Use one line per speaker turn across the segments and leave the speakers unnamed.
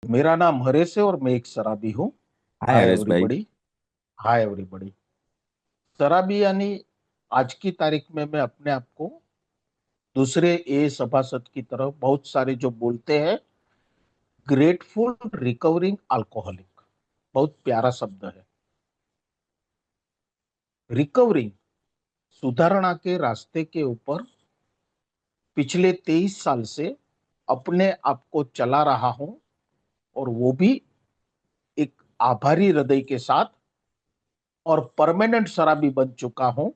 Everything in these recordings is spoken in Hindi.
मेरा नाम हरेश है और मैं एक शराबी हूँ।
हाय
हाय
हरेश भाई।
एवरीबॉडी। Hi everybody. शराबी यानी आज की तारीख में मैं अपने आप को दूसरे ए सभासद की तरह बहुत सारे जो बोलते हैं ग्रेटफुल रिकवरिंग अल्कोहलिक। बहुत प्यारा शब्द है। रिकवरिंग, सुधारणा के रास्ते के ऊपर पिछले 23 साल से अपने आप को चला रहा हूं, और वो भी एक आभारी हृदय के साथ, और परमानेंट शराबी बन चुका हूं।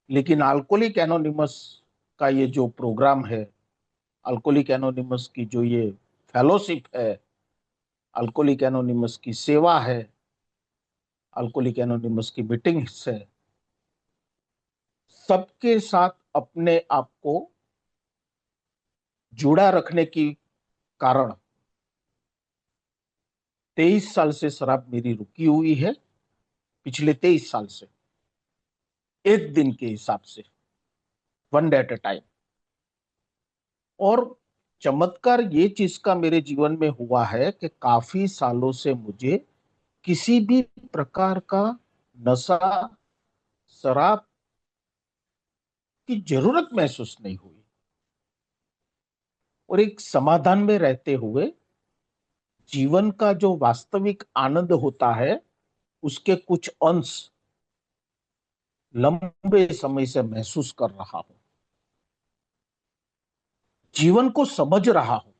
लेकिन अल्कोहलिक एनोनिमस का ये जो प्रोग्राम है, अल्कोहलिक एनोनिमस की जो ये फेलोशिप है, अल्कोहलिक एनोनिमस की सेवा है, अल्कोहलिक एनोनिमस की मीटिंग्स है, सबके साथ अपने आप को जुड़ा रखने की कारण 23 साल से शराब मेरी रुकी हुई है। पिछले 23 साल से एक दिन के हिसाब से, one day at a time. और चमत्कार ये चीज का मेरे जीवन में हुआ है कि काफी सालों से मुझे किसी भी प्रकार का नशा, शराब की जरूरत महसूस नहीं हुई। और एक समाधान में रहते हुए जीवन का जो वास्तविक आनंद होता है, उसके कुछ अंश लंबे समय से महसूस कर रहा हूं। जीवन को समझ रहा हूं,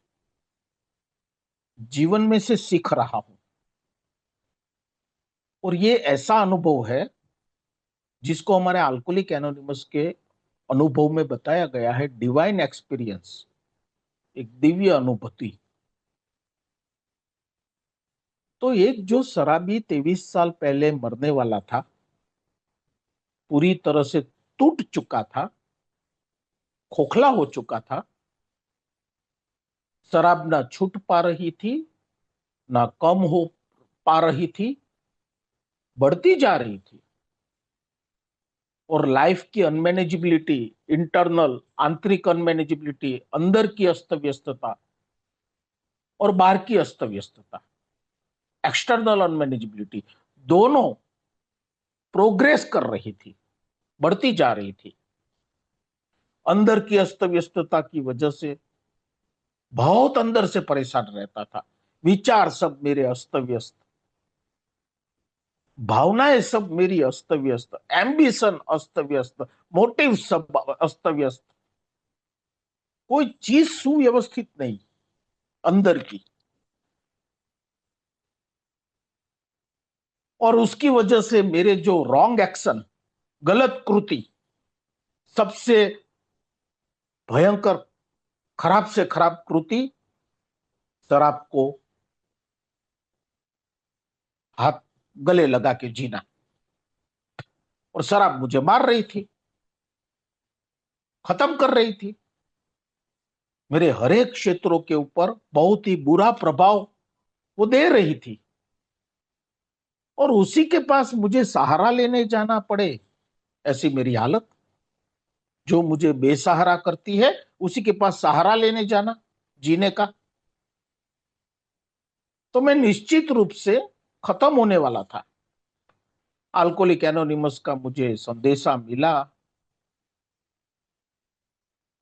जीवन में से सीख रहा हूं। और ये ऐसा अनुभव है जिसको हमारे अल्कोहलिक एनोनिमस के अनुभव में बताया गया है, डिवाइन एक्सपीरियंस, एक दिव्य अनुभूति। तो एक जो शराबी 23 साल पहले मरने वाला था, पूरी तरह से टूट चुका था, खोखला हो चुका था, शराब ना छूट पा रही थी, ना कम हो पा रही थी, बढ़ती जा रही थी। और लाइफ की अनमैनेजेबिलिटी, इंटरनल आंतरिक अनमैनेजेबिलिटी, अंदर की अस्त व्यस्तता और बाहर की अस्त व्यस्तता, एक्सटर्नल अनमैनेजेबिलिटी, दोनों प्रोग्रेस कर रही थी, बढ़ती जा रही थी। अंदर की अस्त व्यस्तता की वजह से बहुत अंदर से परेशान रहता था। विचार सब मेरे अस्त व्यस्त, भावनाएं सब मेरी अस्त व्यस्त, एम्बिशन अस्त व्यस्त, मोटिव सब अस्त व्यस्त। कोई चीज सुव्यवस्थित नहीं अंदर की। और उसकी वजह से मेरे जो रॉन्ग एक्शन, गलत कृति, सबसे भयंकर, खराब से खराब कृति, शराब को हाथ गले लगा के जीना। और शराब मुझे मार रही थी, खत्म कर रही थी, मेरे हरेक क्षेत्रों के ऊपर बहुत ही बुरा प्रभाव वो दे रही थी। और उसी के पास मुझे सहारा लेने जाना पड़े, ऐसी मेरी हालत। जो मुझे बेसहारा करती है, उसी के पास सहारा लेने जाना जीने का। तो मैं निश्चित रूप से खत्म होने वाला था। अल्कोहलिक एनोनिमस का मुझे संदेशा मिला।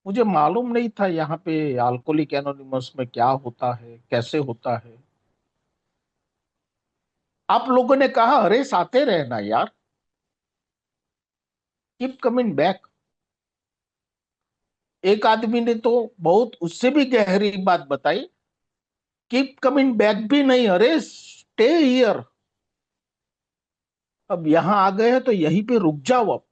मुझे मालूम नहीं था यहाँ पे अल्कोहलिक एनोनिमस में क्या होता है, कैसे होता है। आप लोगों ने कहा, अरे आते रहना यार, कीप कमिंग बैक। एक आदमी ने तो बहुत उससे भी गहरी बात बताई, कीप कमिंग बैक भी नहीं, अरे स्टे हियर। अब यहां आ गए हैं तो यहीं पे रुक जाओ। अब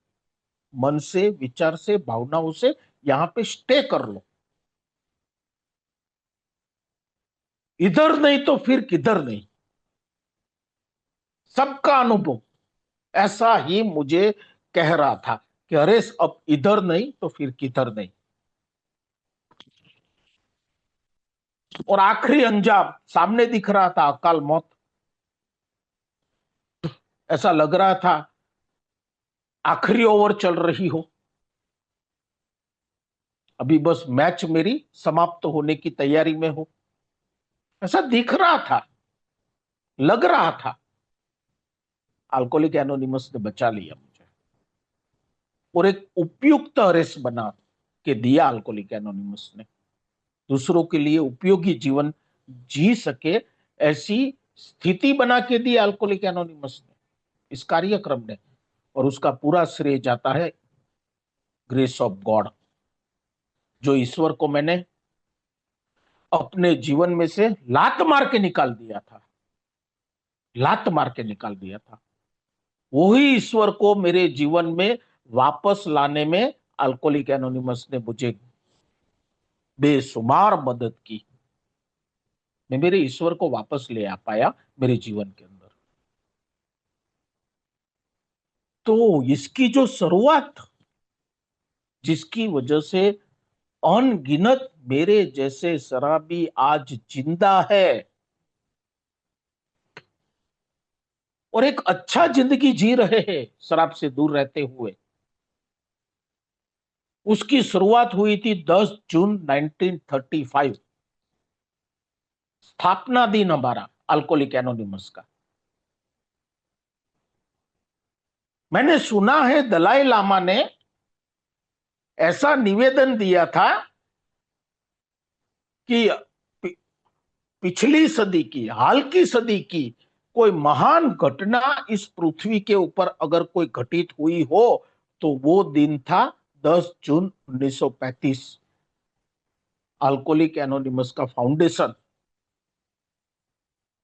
मन से, विचार से, भावनाओं से यहां पे स्टे कर लो। इधर नहीं तो फिर किधर नहीं। सबका अनुभव ऐसा ही मुझे कह रहा था कि अरे अब इधर नहीं तो फिर किधर नहीं। और आखिरी अंजाम सामने दिख रहा था, अकाल मौत। ऐसा लग रहा था आखिरी ओवर चल रही हो, अभी बस मैच मेरी समाप्त होने की तैयारी में हो। ऐसा दिख रहा था, लग रहा था। अल्कोहलिक एनोनिमस ने बचा लिया मुझे और एक उपयुक्त अरेस बना के दिया अल्कोहलिक एनोनिमस ने। दूसरों के लिए उपयोगी जीवन जी सके ऐसी स्थिति बना के दी अल्कोहलिक एनोनिमस ने, इस कार्यक्रम ने। और उसका पूरा श्रेय जाता है ग्रेस ऑफ गॉड, जो ईश्वर को मैंने अपने जीवन में से लात मार के निकाल दिया था, लात मार के निकाल दिया था। वही ईश्वर को मेरे जीवन में वापस लाने में अल्कोहलिक एनोनिमस ने मुझे बेशुमार मदद की। मैं मेरे ईश्वर को वापस ले आ पाया मेरे जीवन के अंदर। तो इसकी जो शुरुआत, जिसकी वजह से अनगिनत मेरे जैसे शराबी आज जिंदा है और एक अच्छा जिंदगी जी रहे हैं शराब से दूर रहते हुए, उसकी शुरुआत हुई थी 10 जून 1935, स्थापना दिन हमारा अल्कोहलिक एनोनिमस का। मैंने सुना है दलाई लामा ने ऐसा निवेदन दिया था कि पिछली सदी की, हाल की सदी की कोई महान घटना इस पृथ्वी के ऊपर अगर कोई घटित हुई हो तो वो दिन था 10 जून 1935, अल्कोहलिक एनोनिमस का फाउंडेशन,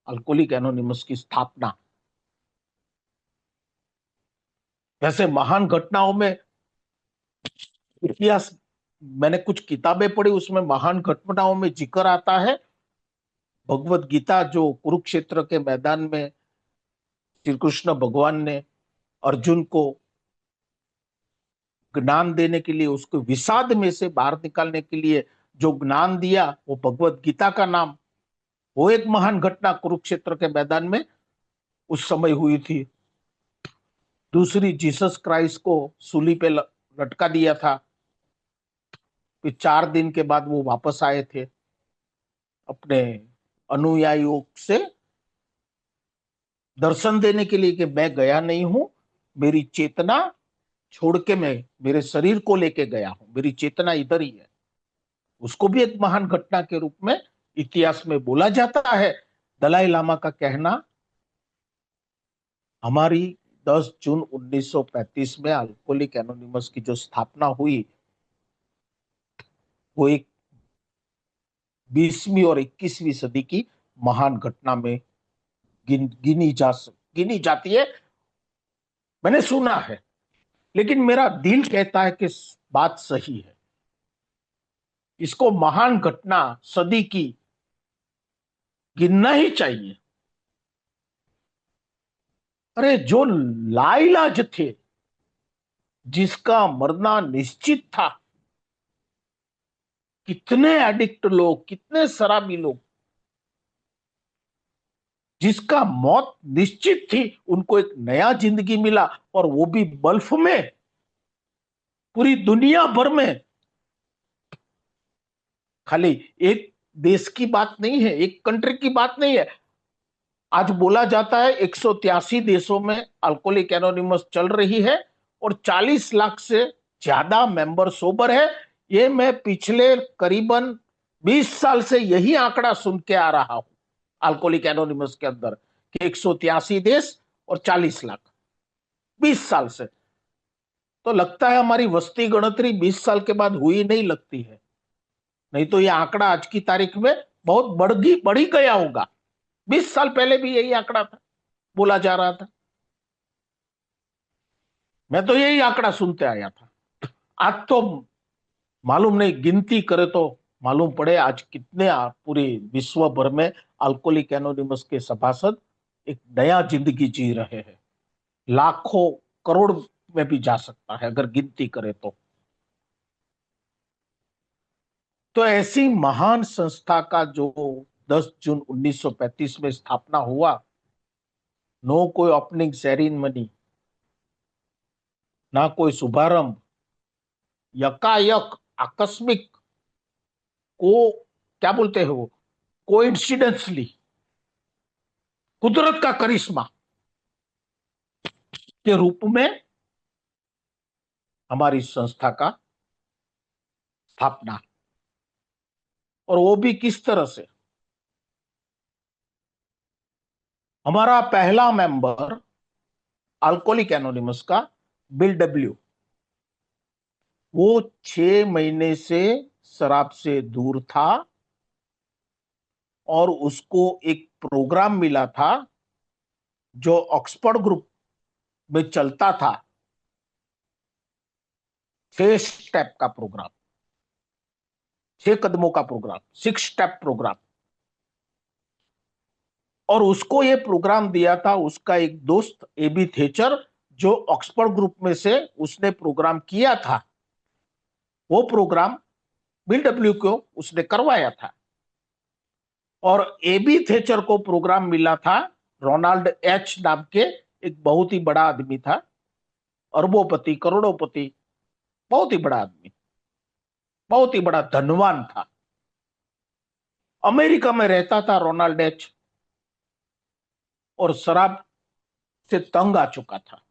अल्कोहलिक एनोनिमस की स्थापना। वैसे महान घटनाओं में इतिहास, मैंने कुछ किताबें पढ़ी, उसमें महान घटनाओं में जिक्र आता है भगवत गीता, जो कुरुक्षेत्र के मैदान में श्री कृष्ण भगवान ने अर्जुन को ज्ञान देने के लिए, उसको विषाद में से बाहर निकालने के लिए जो ज्ञान दिया, वो भगवत गीता का नाम, वो एक महान घटना कुरुक्षेत्र के मैदान में उस समय हुई थी। दूसरी, जीसस क्राइस्ट को सूली पे लटका दिया था, फिर 4 दिन के बाद वो वापस आए थे अपने अनुयायियों से दर्शन देने के लिए कि मैं गया नहीं हूं, मेरी चेतना छोड़ के मैं मेरे शरीर को लेके गया हूं, मेरी चेतना इधर ही है। उसको भी एक महान घटना के रूप में इतिहास में बोला जाता है। दलाई लामा का कहना, हमारी 10 जून 1935 में अल्कोहलिक एनोनिमस की जो स्थापना हुई, वो एक 20वीं और 21वीं सदी की महान घटना में गिनी जाती है। मैंने सुना है, लेकिन मेरा दिल कहता है कि बात सही है, इसको महान घटना सदी की गिनना ही चाहिए। अरे जो लाइलाज थे, जिसका मरना निश्चित था, कितने एडिक्ट लोग, कितने शराबी लोग, जिसका मौत निश्चित थी, उनको एक नया जिंदगी मिला, और वो भी बल्फ में, पूरी दुनिया भर में। खाली एक देश की बात नहीं है, एक कंट्री की बात नहीं है। आज बोला जाता है 183 देशों में अल्कोहलिक एनोनिमस चल रही है और 40 लाख से ज्यादा मेंबर सोबर है। ये मैं पिछले करीबन 20 साल से यही आंकड़ा सुन के आ रहा हूं अल्कोहलिक एनोनिमस के अंदर, कि 183 देश और 40 लाख, 20 साल से। तो लगता है हमारी वस्ती गणतरी 20 साल के बाद हुई नहीं लगती है, नहीं तो ये आंकड़ा आज की तारीख में बहुत बढ़ी गया होगा। 20 साल पहले भी यही आंकड़ा था, बोला जा रहा था, मैं तो यही आंकड़ा सुनते आया था। आज तो मालूम नहीं, गिनती करे तो मालूम पड़े आज कितने पूरे विश्व भर में अल्कोहलिक एनोनिमस के सभासद एक नया जिंदगी जी रहे हैं। लाखों करोड़ में भी जा सकता है अगर गिनती करे तो ऐसी महान संस्था का जो 10 जून 1935 में स्थापना हुआ, नो कोई ओपनिंग सेरेमनी, ना कोई शुभारंभ, यकायक आकस्मिक, को क्या बोलते हैं वो, कोइंसिडेंसली, कुदरत का करिश्मा के रूप में हमारी संस्था का स्थापना, और वो भी किस तरह से। हमारा पहला मेंबर अल्कोहलिक एनोनिमस का बिल डब्ल्यू, वो 6 महीने से शराब से दूर था और उसको एक प्रोग्राम मिला था जो ऑक्सफोर्ड ग्रुप में चलता था, 6 स्टेप का प्रोग्राम, 6 कदमों का प्रोग्राम, 6 स्टेप प्रोग्राम। और उसको ये प्रोग्राम दिया था उसका एक दोस्त एबी थेचर, जो ऑक्सफोर्ड ग्रुप में से उसने प्रोग्राम किया था। वो प्रोग्राम बिल डब्ल्यू को उसने करवाया था। और एबी थेचर को प्रोग्राम मिला था रोनाल्ड एच नाम के एक बहुत ही बड़ा आदमी था, अरबोपति, करोड़ोपति, बहुत ही बड़ा आदमी, बहुत ही बड़ा धनवान था। अमेरिका में रहता था रोनाल्ड एच, और शराब से तंग आ चुका था।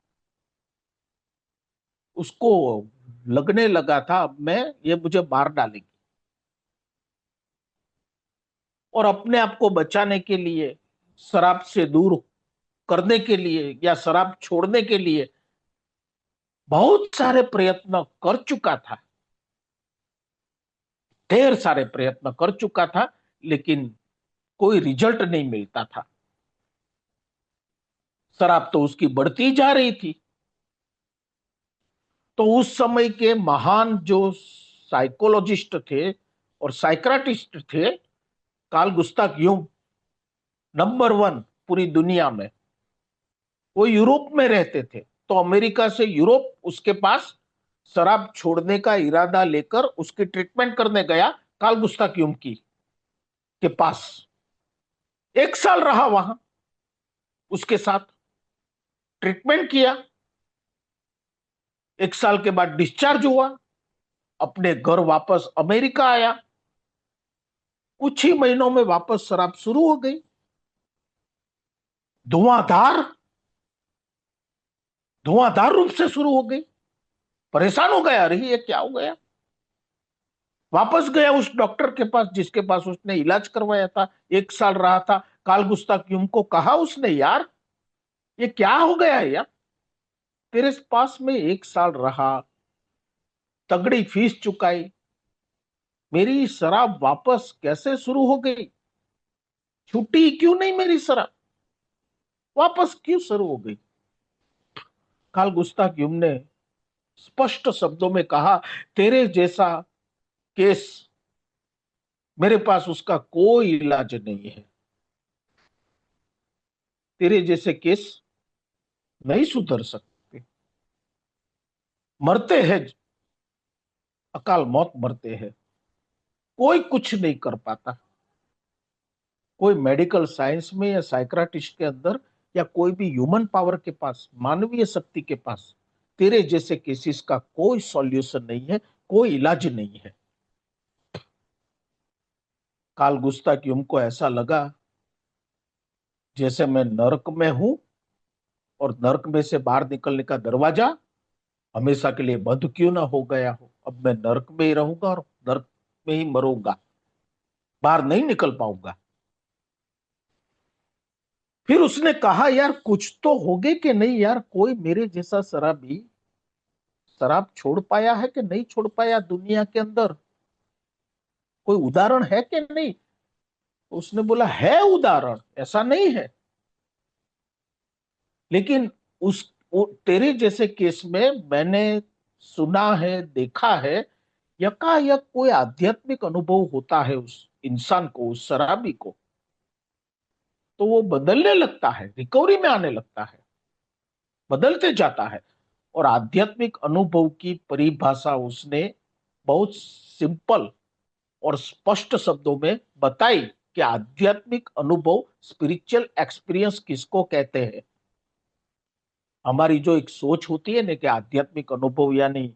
उसको लगने लगा था अब मैं, ये मुझे मार डालेगी। और अपने आप को बचाने के लिए, शराब से दूर करने के लिए या शराब छोड़ने के लिए बहुत सारे प्रयत्न कर चुका था, ढेर सारे प्रयत्न कर चुका था, लेकिन कोई रिजल्ट नहीं मिलता था। शराब तो उसकी बढ़ती जा रही थी। तो उस समय के महान जो साइकोलॉजिस्ट थे और साइक्राटिस्ट थे, कार्ल गुस्ताव यूंग, नंबर 1 पूरी दुनिया में, वो यूरोप में रहते थे। तो अमेरिका से यूरोप उसके पास शराब छोड़ने का इरादा लेकर उसकी ट्रीटमेंट करने गया, कार्ल गुस्ताव यूंग की के पास। 1 साल रहा वहां, उसके साथ ट्रीटमेंट किया। 1 साल के बाद डिस्चार्ज हुआ, अपने घर वापस अमेरिका आया। कुछ ही महीनों में वापस शराब शुरू हो गई, धुआंधार, धुआंधार रूप से शुरू हो गई। परेशान हो गया, अरे ये क्या हो गया। वापस गया उस डॉक्टर के पास जिसके पास उसने इलाज करवाया था, 1 साल रहा था। कार्ल गुस्ताव यूंग को कहा उसने, यार ये क्या हो गया है यार, तेरे पास में 1 साल रहा, तगड़ी फीस चुकाई, मेरी शराब वापस कैसे शुरू हो गई, छुट्टी क्यों नहीं मेरी शराब, वापस क्यों शुरू हो गई। कार्ल गुस्ताव यूंग ने स्पष्ट शब्दों में कहा, तेरे जैसा केस मेरे पास उसका कोई इलाज नहीं है, तेरे जैसे केस नहीं सुधर सकते, मरते हैं, अकाल मौत मरते हैं, कोई कुछ नहीं कर पाता। कोई मेडिकल साइंस में या साइक्राटिस्ट के अंदर या कोई भी ह्यूमन पावर के पास, मानवीय शक्ति के पास, तेरे जैसे केसेस का कोई सॉल्यूशन नहीं है, कोई इलाज नहीं है। कार्ल गुस्ताव यूंग को ऐसा लगा जैसे मैं नरक में हूं, और नरक में से बाहर निकलने का दरवाजा हमेशा के लिए बंद क्यों ना हो गया हो। अब मैं नरक में ही रहूंगा और नरक में ही मरूंगा, बाहर नहीं निकल पाऊंगा। फिर उसने कहा, यार कुछ तो होगे कि नहीं यार, कोई मेरे जैसा शराबी शराब छोड़ पाया है कि नहीं छोड़ पाया दुनिया के अंदर, कोई उदाहरण है कि नहीं। उसने बोला, है उदाहरण, ऐसा नहीं है, लेकिन तेरे जैसे केस में मैंने सुना है, देखा है, यकायक कोई आध्यात्मिक अनुभव होता है उस इंसान को, उस शराबी को, तो वो बदलने लगता है, रिकवरी में आने लगता है, बदलते जाता है। और आध्यात्मिक अनुभव की परिभाषा उसने बहुत सिंपल और स्पष्ट शब्दों में बताई कि आध्यात्मिक अनुभव, स्पिरिचुअल एक्सपीरियंस किसको कहते हैं। हमारी जो एक सोच होती है ना कि आध्यात्मिक अनुभव यानी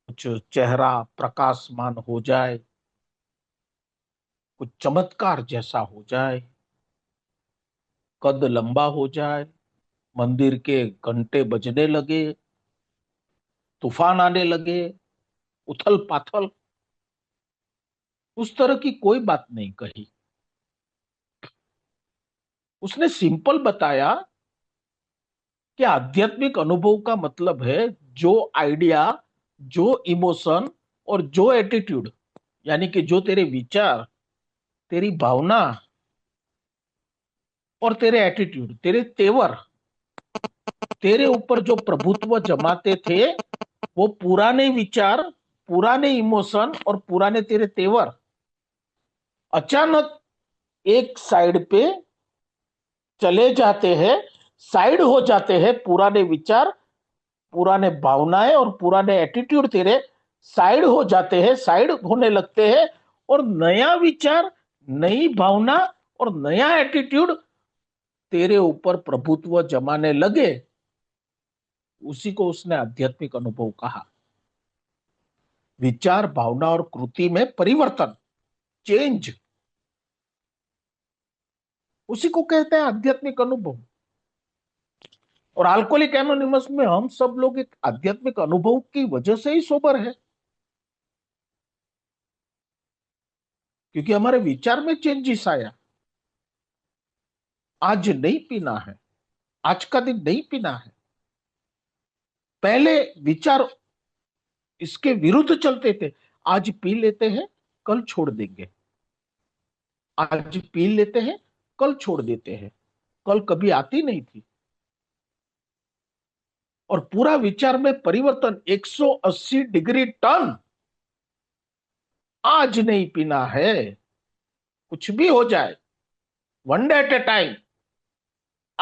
कुछ चेहरा प्रकाशमान हो जाए, कुछ चमत्कार जैसा हो जाए, कद लंबा हो जाए, मंदिर के घंटे बजने लगे, तूफान आने लगे, उथल पाथल, उस तरह की कोई बात नहीं कही। उसने सिंपल बताया कि आध्यात्मिक अनुभव का मतलब है जो आइडिया, जो इमोशन और जो एटीट्यूड, यानी कि जो तेरे विचार, तेरी भावना और तेरे एटीट्यूड, तेरे तेवर, तेरे ऊपर जो प्रभुत्व जमाते थे, वो पुराने विचार, पुराने इमोशन और पुराने तेरे तेवर अचानक एक साइड पे चले जाते हैं, साइड हो जाते हैं। पुराने विचार, पुराने भावनाएं और पुराने एटीट्यूड तेरे साइड हो जाते हैं, साइड होने लगते हैं, और नया विचार, नई भावना और नया एटीट्यूड तेरे ऊपर प्रभुत्व जमाने लगे। उसी को उसने आध्यात्मिक अनुभव कहा। विचार, भावना और कृति में परिवर्तन, चेंज, उसी को कहते हैं आध्यात्मिक अनुभव। और अल्कोहलिक एनोनिमस में हम सब लोग एक आध्यात्मिक अनुभव की वजह से ही सोबर है, क्योंकि हमारे विचार में चेंजेस आया। आज नहीं पीना है, आज का दिन नहीं पीना है। पहले विचार इसके विरुद्ध चलते थे, आज पी लेते हैं, कल छोड़ देंगे। आज पी लेते हैं, कल छोड़ देते हैं। कल कभी आती नहीं थी। और पूरा विचार में परिवर्तन 180 डिग्री टर्न। आज नहीं पीना है, कुछ भी हो जाए, one day at A time.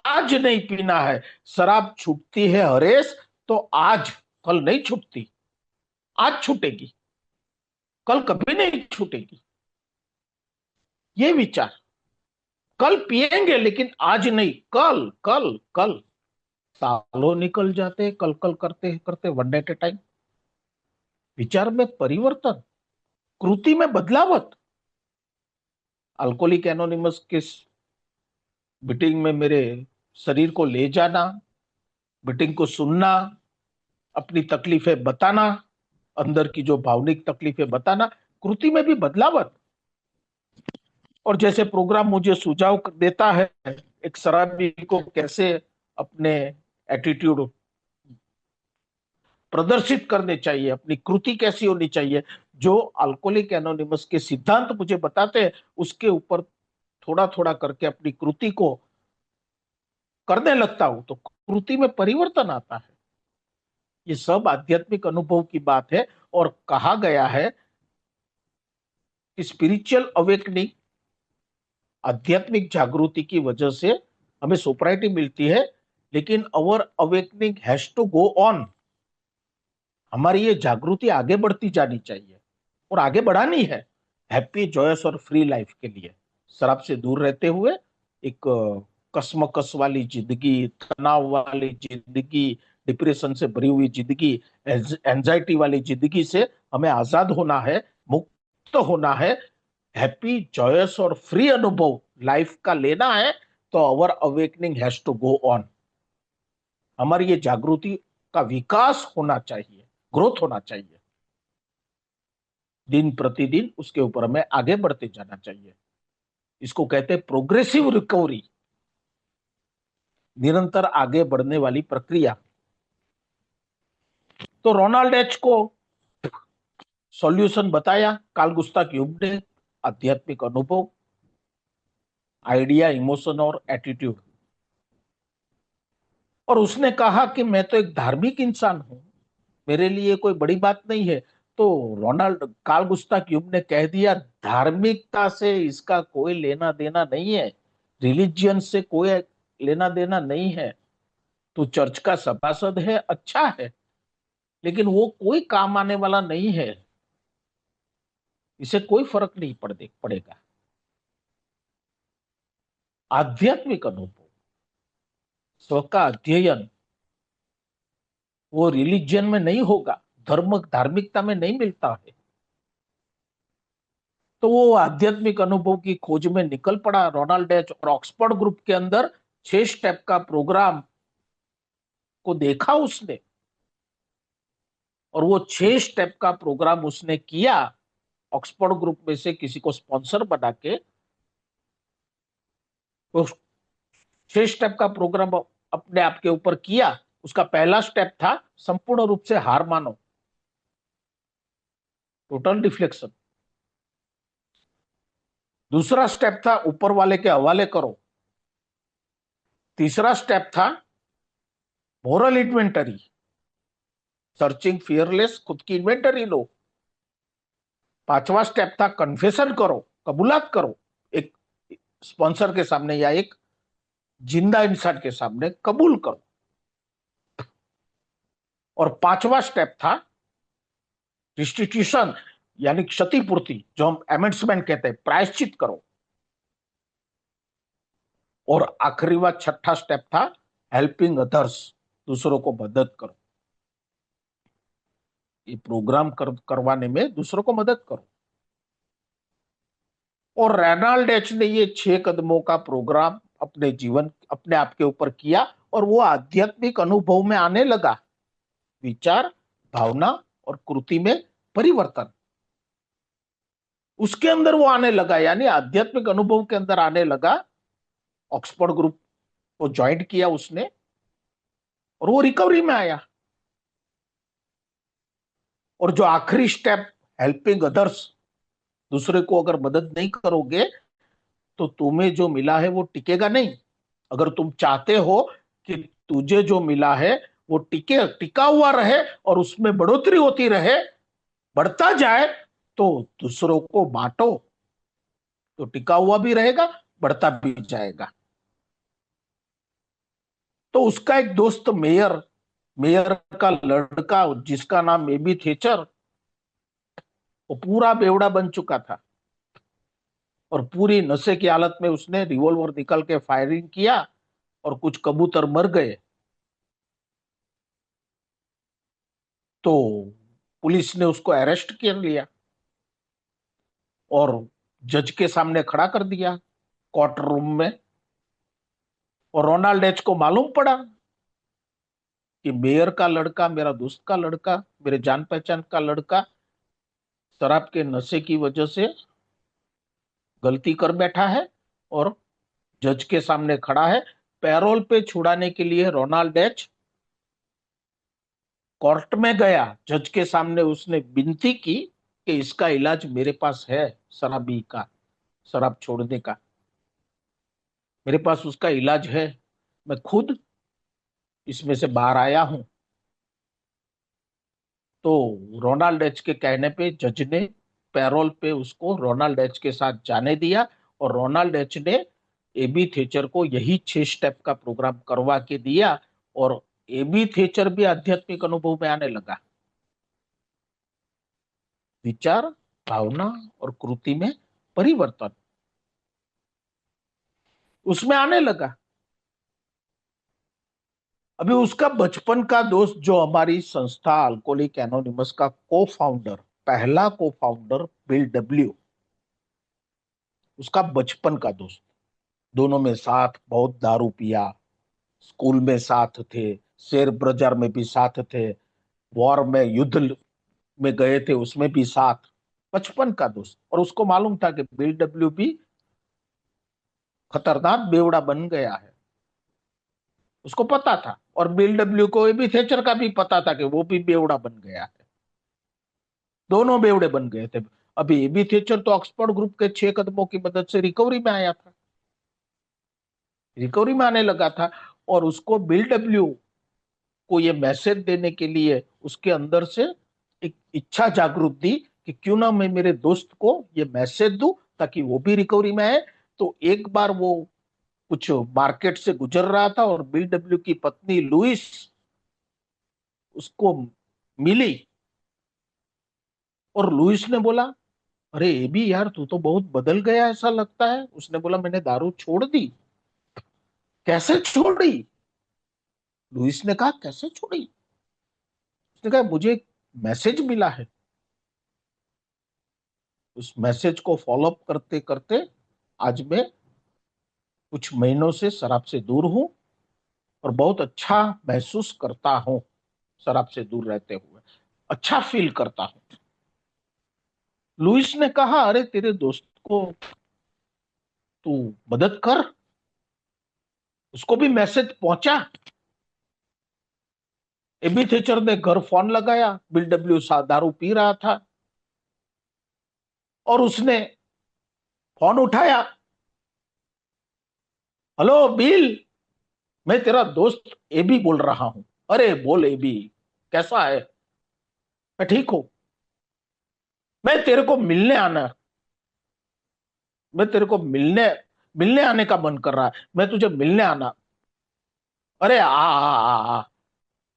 आज नहीं पीना है। शराब छूटती है हरेश, तो आज, कल नहीं छूटती। आज छूटेगी, कल कभी नहीं छूटेगी। ये विचार, कल पिएंगे लेकिन आज नहीं, कल कल कल। सालों निकल जाते, कल कल करते करते, one day at A time. विचार में परिवर्तन, कृति में बदलावट। अल्कोहलिक एनोनिमस के मीटिंग में मेरे शरीर को ले जाना, मीटिंग को सुनना, अपनी तकलीफें बताना, अंदर की जो भावनिक तकलीफें बताना, कृति में भी बदलावट। और जैसे प्रोग्राम मुझे सुझाव देता है एक शराबी को कैसे अपने एटीट्यूड प्रदर्शित करने चाहिए, अपनी कृति कैसी होनी चाहिए, जो अल्कोहलिक एनोनिमस के सिद्धांत मुझे बताते हैं, उसके ऊपर थोड़ा थोड़ा करके अपनी कृति को करने लगता हूं, तो कृति में परिवर्तन आता है। ये सब आध्यात्मिक अनुभव की बात है। और कहा गया है कि स्पिरिचुअल अवेकनिंग, आध्यात्मिक जागृति की वजह से हमें सोपराइटी मिलती है, लेकिन our awakening has to go on. हमारी ये जागृति आगे बढ़ती जानी चाहिए, और आगे बढ़ानी है हैप्पी, जॉयस और फ्री लाइफ के लिए। शराब से दूर रहते हुए एक कसमकस वाली जिंदगी, तनाव वाली जिंदगी, डिप्रेशन से भरी हुई जिंदगी, एंजाइटी वाली जिंदगी से हमें आजाद होना है, मुक्त होना है। हैप्पी, जॉयस और फ्री अनुभव लाइफ का लेना है, तो our awakening has to go on. हमारी ये जागृति का विकास होना चाहिए, ग्रोथ होना चाहिए। दिन प्रतिदिन उसके ऊपर हमें आगे बढ़ते जाना चाहिए। इसको कहते हैं प्रोग्रेसिव रिकवरी, निरंतर आगे बढ़ने वाली प्रक्रिया। तो रोनाल्ड एच को सॉल्यूशन बताया कार्ल गुस्ताव युंग ने, आध्यात्मिक अनुभव, आइडिया, इमोशन और एटीट्यूड। और उसने कहा कि मैं तो एक धार्मिक इंसान हूं, मेरे लिए कोई बड़ी बात नहीं है। तो रोनाल्ड कार्ल गुस्ताव युंग ने कह दिया, धार्मिकता से इसका कोई लेना देना नहीं है, रिलीजियन से कोई लेना देना नहीं है। तो चर्च का सभासद है, अच्छा है, लेकिन वो कोई काम आने वाला नहीं है। इसे कोई फर्क नहीं पड़ेगा। आध्यात्मिक अनुभव, स्व का अध्ययन, वो रिलीजन में नहीं होगा, धर्म धार्मिकता में नहीं मिलता है। तो वो आध्यात्मिक अनुभव की खोज में निकल पड़ा रोनाल्ड डच, और ऑक्सफोर्ड ग्रुप के अंदर 6 स्टेप का प्रोग्राम को देखा उसने, और वो 6 स्टेप का प्रोग्राम उसने किया। ऑक्सफोर्ड ग्रुप में से किसी को स्पॉन्सर बना के वो 6 स्टेप का प्रोग्राम अपने आप के ऊपर किया। उसका पहला स्टेप था संपूर्ण रूप से हार मानो, टोटल डिफ्लेक्शन। दूसरा स्टेप था ऊपर वाले के हवाले करो। तीसरा स्टेप था मोरल इन्वेंटरी, सर्चिंग फियरलेस, खुद की इन्वेंटरी लो। पांचवा स्टेप था कन्फेशन करो, कबूलात करो, एक स्पॉन्सर के सामने या एक जिंदा इंसान के सामने कबूल करो। और पांचवा स्टेप था रिस्टिट्यूशन, यानी क्षतिपूर्ति, जो हम अमेंडमेंट कहते हैं, प्रायश्चित करो। और आखिरी व छठा स्टेप था हेल्पिंग अदर्स, दूसरों को मदद करो। ये प्रोग्राम करवाने में दूसरों को मदद करो। और रेनाल्ड एच ने ये 6 कदमों का प्रोग्राम अपने जीवन, अपने आप के ऊपर किया, और वो आध्यात्मिक अनुभव में आने लगा। विचार, भावना और कृति में परिवर्तन उसके अंदर वो आने लगा, यानी आध्यात्मिक अनुभव के अंदर आने लगा। ऑक्सफोर्ड ग्रुप को ज्वाइन किया उसने, और वो रिकवरी में आया। और जो आखिरी स्टेप, हेल्पिंग अदर्स, दूसरे को अगर मदद नहीं करोगे तो तुम्हें जो मिला है वो टिकेगा नहीं। अगर तुम चाहते हो कि तुझे जो मिला है वो टिका हुआ रहे और उसमें बढ़ोतरी होती रहे, बढ़ता जाए, तो दूसरों को बांटो, तो टिका हुआ भी रहेगा, बढ़ता भी जाएगा। तो उसका एक दोस्त मेयर, मेयर का लड़का जिसका नाम एबी थेचर, वो पूरा बेवड़ा बन चुका था, और पूरी नशे की हालत में उसने रिवॉल्वर निकाल के फायरिंग किया, और कुछ कबूतर मर गए। तो पुलिस ने उसको अरेस्ट कर लिया और जज के सामने खड़ा कर दिया, कोर्ट रूम में। और रोनाल्ड एच को मालूम पड़ा कि मेयर का लड़का, मेरा दोस्त का लड़का, मेरे जान पहचान का लड़का शराब के नशे की वजह से गलती कर बैठा है, और जज के सामने खड़ा है। पैरोल पे छुड़ाने के लिए रोनाल्ड एच कोर्ट में गया। जज के सामने उसने विनती की कि इसका इलाज मेरे पास है, शराबी का, शराब छोड़ने का मेरे पास उसका इलाज है, मैं खुद इसमें से बाहर आया हूं। तो रोनाल्ड एच के कहने पे जज ने पैरोल पे उसको रोनाल्ड एच के साथ जाने दिया, और रोनाल्ड एच ने एबी थेचर को यही 6 स्टेप का प्रोग्राम करवा के दिया, और एबी थेचर भी आध्यात्मिक अनुभव में आने लगा। विचार, भावना और कृति में परिवर्तन उसमें आने लगा। अभी उसका बचपन का दोस्त, जो हमारी संस्था अल्कोहलिक एनोनिमस का को फाउंडर, पहला को फाउंडर बिल डब्ल्यू, उसका बचपन का दोस्त, दोनों में साथ बहुत दारू पिया, स्कूल में साथ थे, शेयर बाजार में भी साथ थे, वॉर में, युद्ध में गए थे उसमें भी साथ, बचपन का दोस्त। और उसको मालूम था कि बिल डब्ल्यू भी खतरनाक बेवड़ा बन गया है, उसको पता था। और बिल डब्ल्यू को भी थेचर का भी पता था कि वो भी बेवड़ा बन गया है, दोनों बेवड़े बन गए थे। अभी एबी थेचर तो ऑक्सफोर्ड ग्रुप के 6 कदमों की मदद से रिकवरी में आया था, रिकवरी में आने लगा था। और उसको बिल डब्ल्यू को ये मैसेज देने के लिए उसके अंदर से एक इच्छा जागृत दी कि क्यों ना मैं मेरे दोस्त को ये मैसेज दूं ताकि वो भी रिकवरी में आए। तो एक बार वो कुछ मार्केट से गुजर रहा था, और बिल डब्ल्यू की पत्नी लुइस उसको मिली, और लुइस ने बोला, अरे ये भी यार, तू तो बहुत बदल गया ऐसा लगता है। उसने बोला, मैंने दारू छोड़ दी। कैसे छोड़ी? लुइस ने कहा, कैसे छोड़ी? उसने कहा, मुझे एक मैसेज मिला है, उस मैसेज को फॉलो अप करते करते आज मैं कुछ महीनों से शराब से दूर हूं और बहुत अच्छा महसूस करता हूं। शराब से दूर रहते हुए अच्छा फील करता हूं। लुइस ने कहा, अरे तेरे दोस्त को तू मदद कर, उसको भी मैसेज पहुंचा। एबी थेचर ने घर फोन लगाया, बिल डब्ल्यू दारू पी रहा था और उसने फोन उठाया। हेलो बिल, मैं तेरा दोस्त एबी बोल रहा हूं। अरे बोल एबी, कैसा है? मैं ठीक हूं। मैं तेरे को मिलने आना मैं तेरे को मिलने मिलने आने का मन कर रहा है। मैं तुझे मिलने आना। अरे आ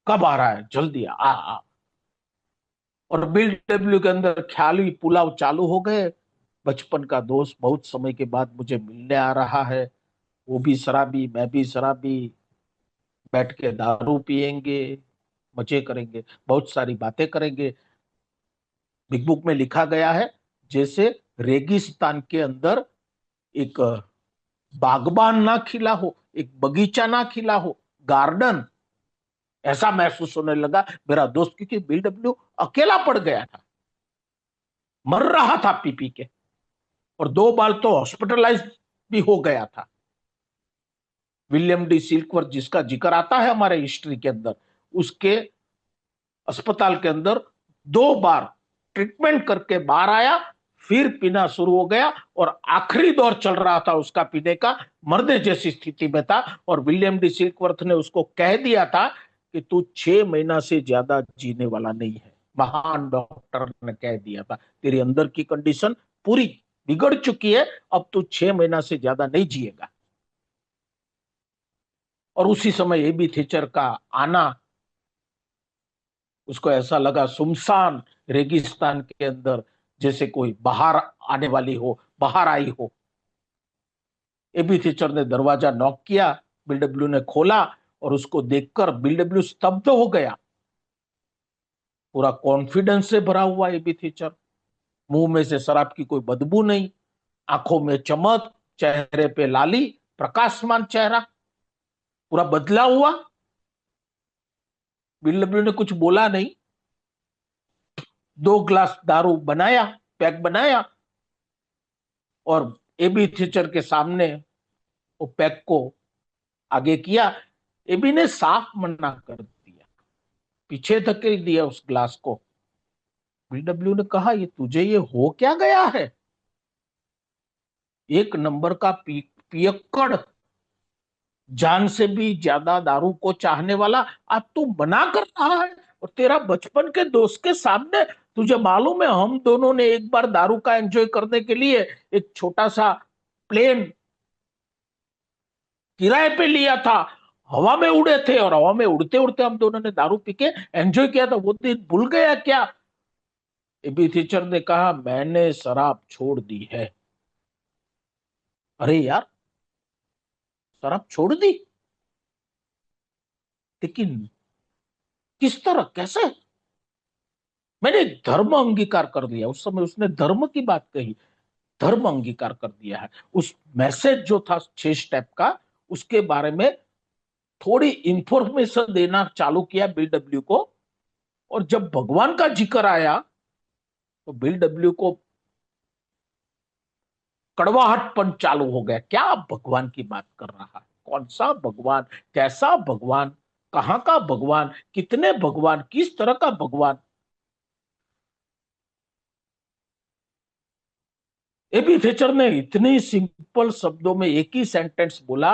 कब आ रहा है? जल्दी आ। और बिल डब्ल्यू के अंदर ख्याली पुलाव चालू हो गए। बचपन का दोस्त बहुत समय के बाद मुझे मिलने आ रहा है। वो भी शराबी, मैं भी शराबी। बैठ के दारू पिएंगे, मजे करेंगे, बहुत सारी बातें करेंगे। बिग बुक में लिखा गया है, जैसे रेगिस्तान के अंदर एक बागबान ना खिला हो, एक बगीचा ना खिला हो, गार्डन, ऐसा महसूस होने लगा मेरा दोस्त। क्योंकि बिल डब्ल्यू अकेला पड़ गया था, मर रहा था पी पी के, और 2 बार तो हॉस्पिटलाइज भी हो गया था। विलियम डी सिल्कवर्थ, जिसका जिक्र आता है हमारे हिस्ट्री के अंदर, उसके अस्पताल के अंदर 2 बार ट्रीटमेंट करके बाहर आया, फिर पीना शुरू हो गया और आखिरी दौर चल रहा था उसका पीने का, मरने जैसी स्थिति में था। और विलियम डी सिल्कवर्थ ने उसको कह दिया था कि तू 6 महीना से ज्यादा जीने वाला नहीं है। महान डॉक्टर ने कह दिया था, तेरी अंदर की कंडीशन पूरी बिगड़ चुकी है, अब तू 6 महीना से ज्यादा नहीं जिएगा। और उसी समय एबी थेचर का आना, उसको ऐसा लगा सुनसान रेगिस्तान के अंदर जैसे कोई बाहर आने वाली हो, बाहर आई हो। एबी थेचर ने दरवाजा नॉक किया, बिल डब्ल्यू ने खोला और उसको देखकर बिल डब्ल्यू स्तब्ध हो गया। पूरा कॉन्फिडेंस से भरा हुआ एबी थेचर, मुंह में से शराब की कोई बदबू नहीं, आंखों में चमक, चेहरे पे लाली, प्रकाशमान चेहरा, पूरा बदला हुआ। बिल डब्ल्यू ने कुछ बोला नहीं। 2 गिलास दारू बनाया, पैक बनाया और एबी थेचर के सामने वो पैक को आगे किया। एबी ने साफ मना कर दिया, पीछे धकेल दिया उस ग्लास को। बीडब्ल्यू ने कहा, ये तुझे ये हो क्या गया है? एक नंबर का पियक्कड़, जान से भी ज्यादा दारू को चाहने वाला, आज तू मना कर रहा है। और तेरा बचपन के दोस्त के सामने, तुझे मालूम है हम दोनों ने एक बार दारू का एंजॉय करने के लिए एक छोटा सा प्लेन किराए पे लिया था, हवा में उड़े थे और हवा में उड़ते उड़ते हम दोनों ने दारू पी के एंजॉय किया था। वो दिन भूल गया क्या? एबी थीचर ने कहा, मैंने शराब छोड़ दी है। अरे यार, शराब छोड़ दी? लेकिन किस तरह, कैसे? मैंने धर्म अंगीकार कर लिया। उस समय उसने धर्म की बात कही, धर्म अंगीकार कर दिया है। उस मैसेज जो था 6 स्टेप का, उसके बारे में थोड़ी इंफॉर्मेशन देना चालू किया बिल डब्ल्यू को। और जब भगवान का जिक्र आया तो बिल डब्ल्यू को कड़वाहटपन चालू हो गया। क्या भगवान की बात कर रहा है? कौन सा भगवान? कैसा भगवान? कहां का भगवान? कितने भगवान? किस तरह का भगवान? एबी थेचर ने इतने सिंपल शब्दों में एक ही सेंटेंस बोला,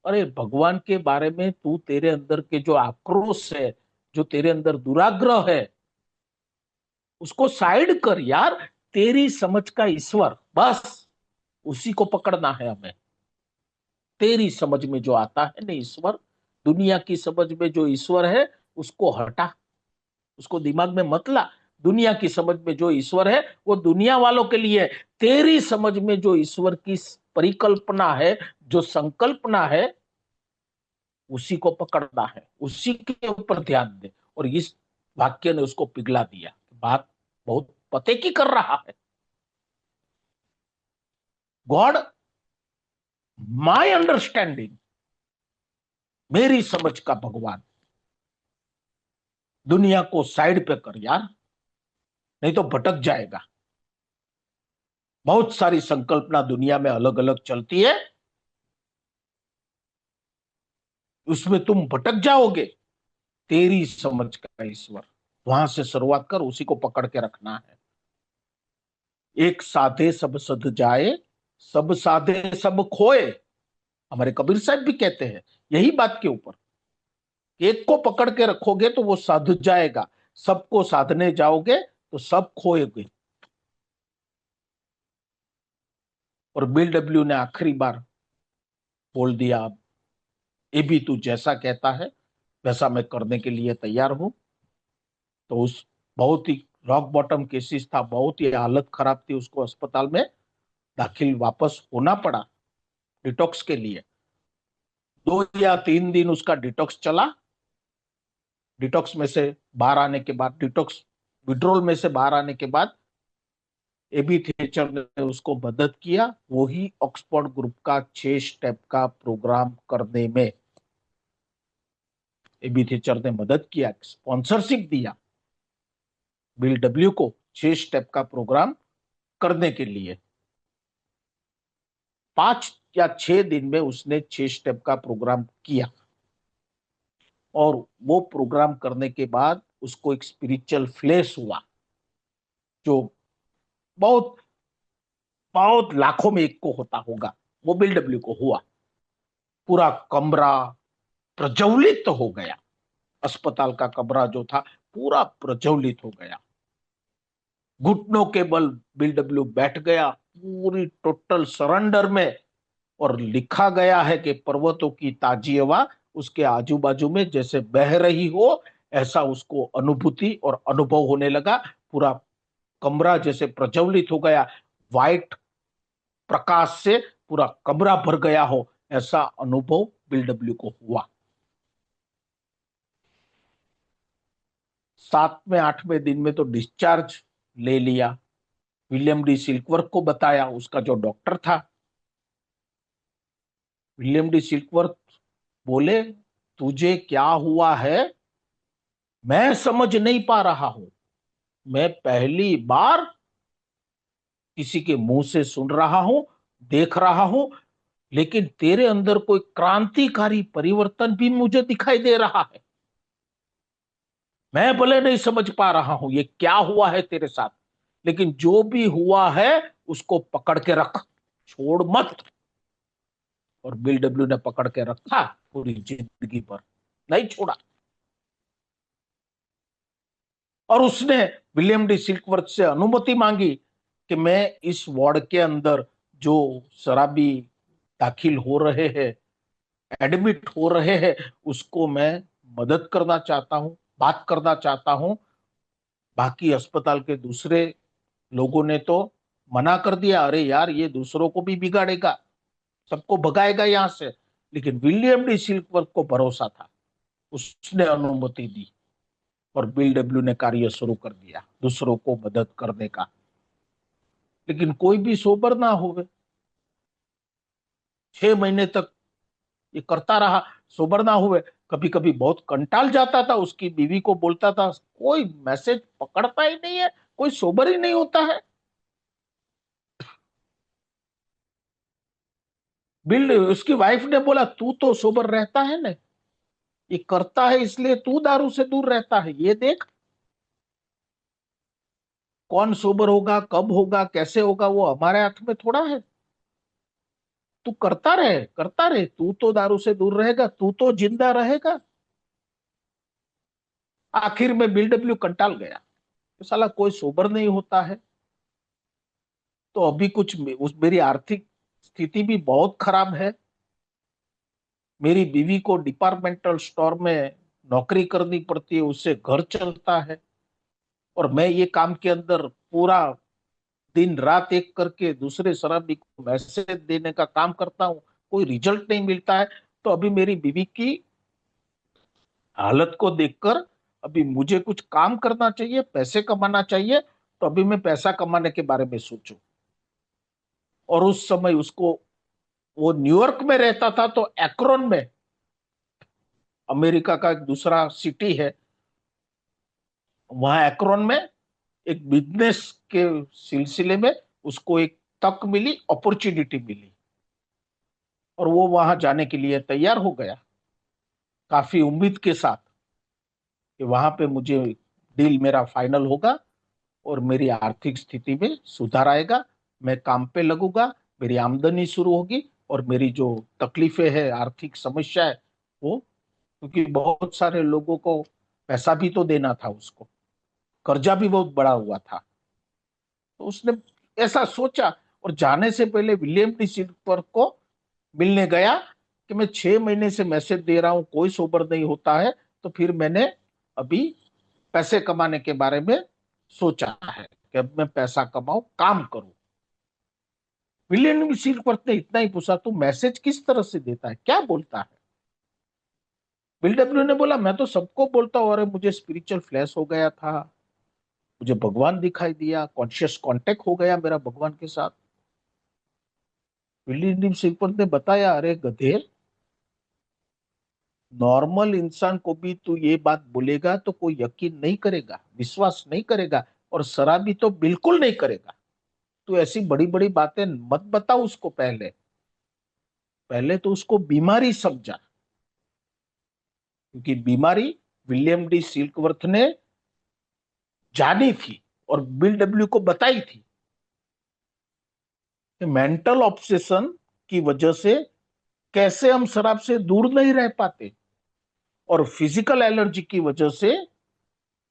अरे भगवान के बारे में तू, तेरे अंदर के जो आक्रोश है, जो तेरे अंदर दुराग्रह है, उसको साइड कर यार। तेरी समझ का ईश्वर, बस उसी को पकड़ना है हमें। तेरी समझ में जो आता है ना ईश्वर, दुनिया की समझ में जो ईश्वर है, उसको हटा, उसको दिमाग में मत ला। दुनिया की समझ में जो ईश्वर है वो दुनिया वालों के लिए है। तेरी समझ में जो ईश्वर की परिकल्पना है, जो संकल्पना है, उसी को पकड़ना है, उसी के ऊपर ध्यान दे। और इस वाक्य ने उसको पिघला दिया। बात बहुत पते की कर रहा है। गॉड, माय अंडरस्टैंडिंग, मेरी समझ का भगवान, दुनिया को साइड पे कर यार, नहीं तो भटक जाएगा। बहुत सारी संकल्पना दुनिया में अलग अलग चलती है, उसमें तुम भटक जाओगे। तेरी समझ का ईश्वर, वहां से शुरुआत कर, उसी को पकड़ के रखना है। एक साधे सब सध जाए, सब साधे सब खोए, हमारे कबीर साहब भी कहते हैं यही बात के ऊपर। एक को पकड़ के रखोगे तो वो साध जाएगा, सबको साधने जाओगे तो सब खोएगे। और बिल डब्ल्यू ने आखिरी बार बोल दिया, अब ये भी तू जैसा कहता है वैसा मैं करने के लिए तैयार हूं। तो उस बहुत ही रॉक बॉटम केसेस था, बहुत ही हालत खराब थी, उसको अस्पताल में दाखिल वापस होना पड़ा डिटॉक्स के लिए। 2 या 3 दिन उसका डिटॉक्स चला। डिटॉक्स में से बाहर आने के बाद, डिटॉक्स विड्रॉल में से बाहर आने के बाद एबी थेचर ने उसको मदद किया, वही ऑक्सफोर्ड ग्रुप का 6 स्टेप का प्रोग्राम करने में एबी थेचर ने मदद किया, स्पॉन्सरशिप दिया बिल डब्ल्यू को 6 स्टेप का प्रोग्राम करने के लिए। 5 या 6 दिन में उसने 6 स्टेप का प्रोग्राम किया, और वो प्रोग्राम करने के बाद उसको एक स्पिरिचुअल फ्लैश हुआ, जो बहुत बहुत लाखों में एक को होता होगा, वो बिल डब्ल्यू को हुआ। पूरा कमरा प्रज्वलित हो गया, अस्पताल का कमरा जो था पूरा प्रज्वलित हो गया। घुटनों के बल बिल डब्ल्यू बैठ गया, पूरी टोटल सरेंडर में। और लिखा गया है कि पर्वतों की ताजी हवा उसके आजू बाजू में जैसे बह रही हो, ऐसा उसको अनुभूति और अनुभव होने लगा। पूरा कमरा जैसे प्रज्वलित हो गया, व्हाइट प्रकाश से पूरा कमरा भर गया हो, ऐसा अनुभव बिल डब्ल्यू को हुआ। 7वें 8वें दिन में तो डिस्चार्ज ले लिया। विलियम डी सिल्कवर्थ को बताया, उसका जो डॉक्टर था। विलियम डी सिल्कवर्थ बोले, तुझे क्या हुआ है मैं समझ नहीं पा रहा हूं, मैं पहली बार किसी के मुंह से सुन रहा हूं, देख रहा हूं, लेकिन तेरे अंदर कोई क्रांतिकारी परिवर्तन भी मुझे दिखाई दे रहा है। मैं भले नहीं समझ पा रहा हूं ये क्या हुआ है तेरे साथ, लेकिन जो भी हुआ है उसको पकड़ के रख, छोड़ मत। और बिल डब्ल्यू ने पकड़ के रखा, पूरी जिंदगी पर नहीं छोड़ा। और उसने विलियम डी सिल्कवर्थ से अनुमति मांगी कि मैं इस वार्ड के अंदर जो शराबी दाखिल हो रहे हैं, एडमिट हो रहे हैं, उसको मैं मदद करना चाहता हूं, बात करना चाहता हूं। बाकी अस्पताल के दूसरे लोगों ने तो मना कर दिया, अरे यार ये दूसरों को भी बिगाड़ेगा, सबको भगाएगा यहां से। लेकिन विलियम डी सिल्कवर्थ को भरोसा था, उसने अनुमति दी, और बिल डब्ल्यू ने कार्य शुरू कर दिया दूसरों को मदद करने का। लेकिन कोई भी सोबर ना होवे, 6 महीने तक ये करता रहा, सोबर ना हुए। कभी कभी बहुत कंटाल जाता था, उसकी बीवी को बोलता था, कोई मैसेज पकड़ता ही नहीं है, कोई सोबर ही नहीं होता है। बिल उसकी वाइफ ने बोला, तू तो सोबर रहता है ना, ये करता है इसलिए तू दारू से दूर रहता है, ये देख। कौन सोबर होगा, कब होगा, कैसे होगा, वो हमारे हाथ में थोड़ा है। तू करता रहे, करता रहे, तू तो दारू से दूर रहेगा, तू तो जिंदा रहेगा। आखिर में बिल डब्ल्यू कंटाल गया, तो साला कोई सोबर नहीं होता है। तो अभी कुछ मेरी आर्थिक स्थिति भी बहुत खराब है। मेरी बीवी को डिपार्टमेंटल स्टोर में नौकरी करनी पड़ती है, उससे घर चलता है। और मैं ये काम के अंदर पूरा दिन रात एक करके दूसरे शराबी को मैसेज देने का काम करता हूँ, कोई रिजल्ट नहीं मिलता है। तो अभी मेरी बीवी की हालत को देखकर अभी मुझे कुछ काम करना चाहिए, पैसे कमाना चाहिए। तो अभी मैं पैसा कमाने के बारे में सोचूं। और उस समय उसको, वो न्यूयॉर्क में रहता था, तो एक्रोन में, अमेरिका का एक दूसरा सिटी है, वहां एक्रोन में एक बिजनेस के सिलसिले में उसको एक तक मिली, अपॉर्चुनिटी मिली, और वो वहां जाने के लिए तैयार हो गया, काफी उम्मीद के साथ कि वहां पे मुझे डील मेरा फाइनल होगा और मेरी आर्थिक स्थिति में सुधार आएगा, मैं काम पे लगूंगा, मेरी आमदनी शुरू होगी, और मेरी जो तकलीफें है, आर्थिक समस्या है, वो, क्योंकि बहुत सारे लोगों को पैसा भी तो देना था उसको, कर्जा भी बहुत बड़ा हुआ था, तो उसने ऐसा सोचा। और जाने से पहले विलियम डी सिल्वर को मिलने गया कि मैं 6 महीने से मैसेज दे रहा हूं, कोई सोबर नहीं होता है, तो फिर मैंने अभी पैसे कमाने के बारे में सोचा है कि अब मैं पैसा कमाऊं, काम करूं। विलियम सिल्कवर्थ ने इतना ही पूछा, तू मैसेज किस तरह से देता है, क्या बोलता है? बिल डब्ल्यू ने बोला, मैं तो सबको बोलता हूँ, अरे मुझे स्पिरिचुअल फ्लैश हो गया था, मुझे भगवान दिखाई दिया, कॉन्शियस कांटेक्ट हो गया मेरा भगवान के साथ। विलियम सिल्कवर्थ ने बताया, अरे गधे, नॉर्मल इंसान को भी तू ये बात बोलेगा तो कोई यकीन नहीं करेगा, विश्वास नहीं करेगा, और शराबी तो बिल्कुल नहीं करेगा। तू ऐसी बड़ी बड़ी बातें मत बता उसको, पहले पहले तो उसको बीमारी समझा, क्योंकि बीमारी विलियम डी सिल्कवर्थ ने जानी थी और बिल डब्ल्यू को बताई थी कि मेंटल ऑब्सेशन की वजह से कैसे हम शराब से दूर नहीं रह पाते, और फिजिकल एलर्जी की वजह से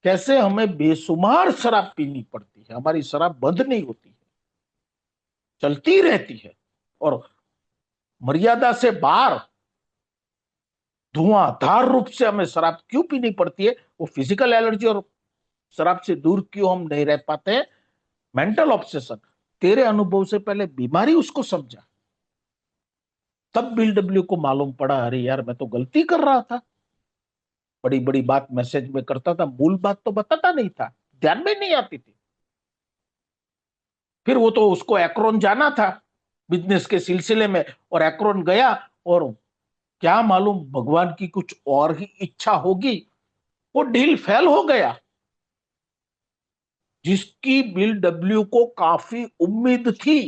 कैसे हमें बेशुमार शराब पीनी पड़ती है, हमारी शराब बंद नहीं होती है, चलती रहती है, और मर्यादा से बाहर धुआंधार रूप से हमें शराब क्यों पीनी पड़ती है, वो फिजिकल एलर्जी और शराब से दूर क्यों हम नहीं रह पाते हैं, मेंटल ऑब्सेशन। तेरे अनुभव से पहले बीमारी उसको समझा, तब बिल डब्ल्यू को मालूम पड़ा, अरे यार मैं तो गलती कर रहा था, बड़ी बड़ी बात मैसेज में करता था, मूल बात तो बताता नहीं था, ध्यान में नहीं आती थी। फिर वो तो उसको एक्रोन जाना था बिजनेस के सिलसिले में, और एक्रोन गया, और क्या मालूम भगवान की कुछ और ही इच्छा होगी, वो डील फेल हो गया, जिसकी बिल डब्ल्यू को काफी उम्मीद थी,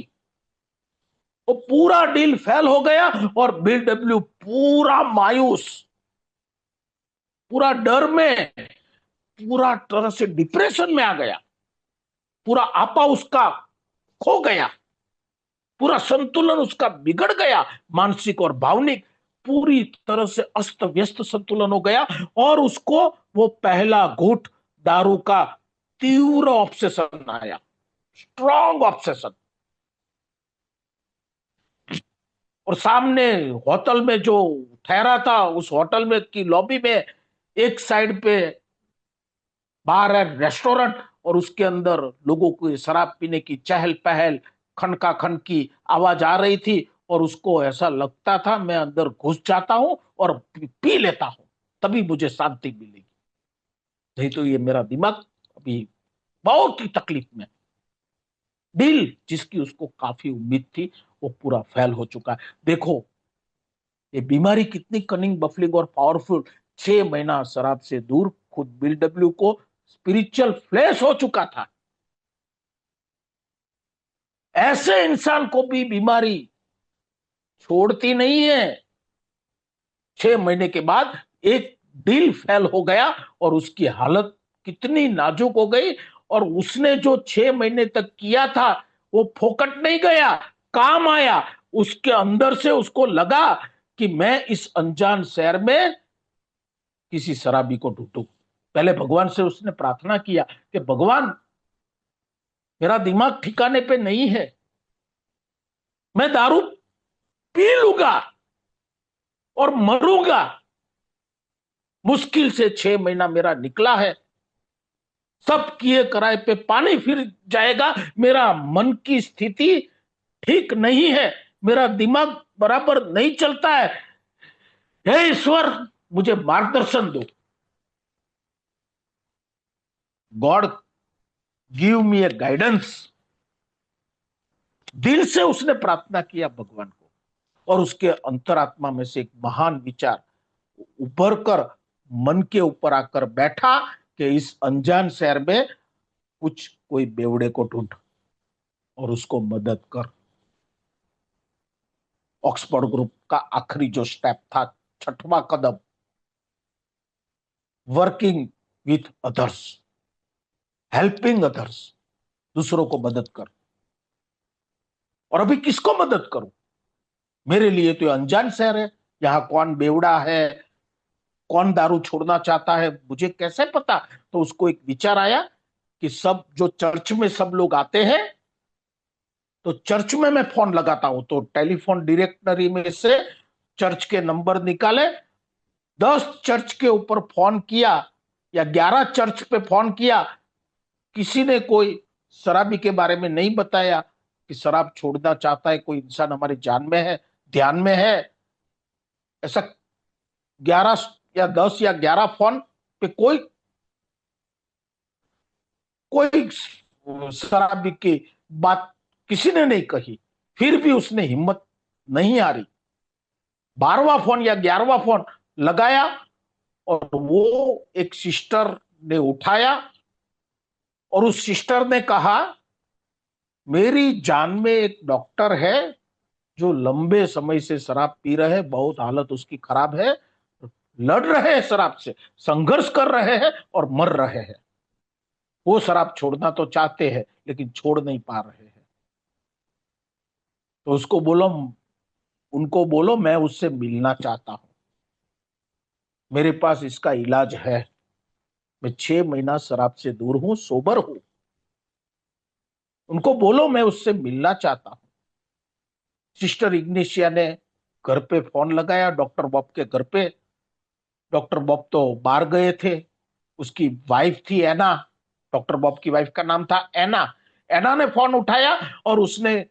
वो पूरा डील फेल हो गया, और बिल डब्ल्यू पूरा मायूस, पूरा डर में, पूरा तरह से डिप्रेशन में आ गया, पूरा आपा उसका खो गया, पूरा संतुलन उसका बिगड़ गया, मानसिक और भावनिक पूरी तरह से अस्त व्यस्त संतुलन हो गया, और उसको वो पहला घूंट दारू का तीव्र ऑब्सेशन आया, स्ट्रॉन्ग ऑब्सेशन। और सामने होटल में जो ठहरा था, उस होटल में की लॉबी में एक साइड पे बार है, रेस्टोरेंट, और उसके अंदर लोगों को शराब पीने की चहल पहल, खनका खन की आवाज आ रही थी, और उसको ऐसा लगता था मैं अंदर घुस जाता हूं और पी लेता हूं, तभी मुझे शांति मिलेगी, नहीं तो ये मेरा दिमाग अभी बहुत ही तकलीफ में। डील जिसकी उसको काफी उम्मीद थी, वो पूरा फेल हो चुका है। देखो ये बीमारी कितनी कनिंग, बफलिंग और पावरफुल। 6 महीना शराब से दूर, खुद बिल डब्ल्यू को स्पिरिचुअल फ्लैश हो चुका था। ऐसे इंसान को भी बीमारी छोड़ती नहीं है। 6 महीने के बाद एक डील फेल हो गया, और उसकी हालत कितनी नाजुक हो गई, और उसने जो 6 महीने तक किया था वो फोकट नहीं गया, काम आया। उसके अंदर से उसको लगा कि मैं इस अनजान शहर में किसी शराबी को ढूंढूं। पहले भगवान से उसने प्रार्थना किया कि भगवान, मेरा दिमाग ठिकाने पे नहीं है, मैं दारू पी लूंगा और मरूंगा। मुश्किल से 6 महीना मेरा निकला है, सब किए कराए पे पानी फिर जाएगा, मेरा मन की स्थिति ठीक नहीं है, मेरा दिमाग बराबर नहीं चलता है, हे ईश्वर मुझे मार्गदर्शन दो। गॉड गिव मी ए गाइडेंस। दिल से उसने प्रार्थना किया भगवान को, और उसके अंतरात्मा में से एक महान विचार उभर कर मन के ऊपर आकर बैठा कि इस अनजान शहर में कुछ कोई बेवड़े को ढूंढ और उसको मदद कर। ऑक्सफोर्ड ग्रुप का आखिरी जो स्टेप था, छठवां कदम, working with others, helping others, दूसरों को मदद कर। और अभी किसको मदद करूं? मेरे लिए तो अनजान शहर है, यहां कौन बेवड़ा है, कौन दारू छोड़ना चाहता है, मुझे कैसे पता? तो उसको एक विचार आया कि सब जो चर्च में सब लोग आते हैं, तो चर्च में मैं फोन लगाता हूं। तो टेलीफोन डायरेक्टरी में से चर्च के नंबर निकाले, 10 चर्च के ऊपर फोन किया या 11 चर्च पे फोन किया, किसी ने कोई शराबी के बारे में नहीं बताया कि शराब छोड़ना चाहता है कोई इंसान हमारे जान में है, ध्यान में है। ऐसा 11 या 10 या 11 फोन पे कोई कोई शराबी की बात किसी ने नहीं कही। फिर भी उसने हिम्मत नहीं हारी, 12वां फोन या 11वां फोन लगाया, और वो एक सिस्टर ने उठाया, और उस सिस्टर ने कहा, मेरी जान में एक डॉक्टर है जो लंबे समय से शराब पी रहे हैं, बहुत हालत उसकी खराब है, लड़ रहे हैं शराब से, संघर्ष कर रहे हैं और मर रहे हैं। वो शराब छोड़ना तो चाहते हैं लेकिन छोड़ नहीं पा रहे हैं। तो उसको बोलो, उनको बोलो मैं उससे मिलना चाहता हूं, मेरे पास इसका इलाज है। मैं 6 महीना शराब से दूर हूं, सोबर हूं। उनको बोलो मैं उससे मिलना चाहता हूं। सिस्टर इग्निशिया ने घर पे फोन लगाया, डॉक्टर बॉब के घर पे। डॉक्टर बॉब तो बाहर गए थे, उसकी वाइफ थी एना, डॉक्टर बॉब की वाइफ का नाम था एना। एना ने फोन उठाया और उसने,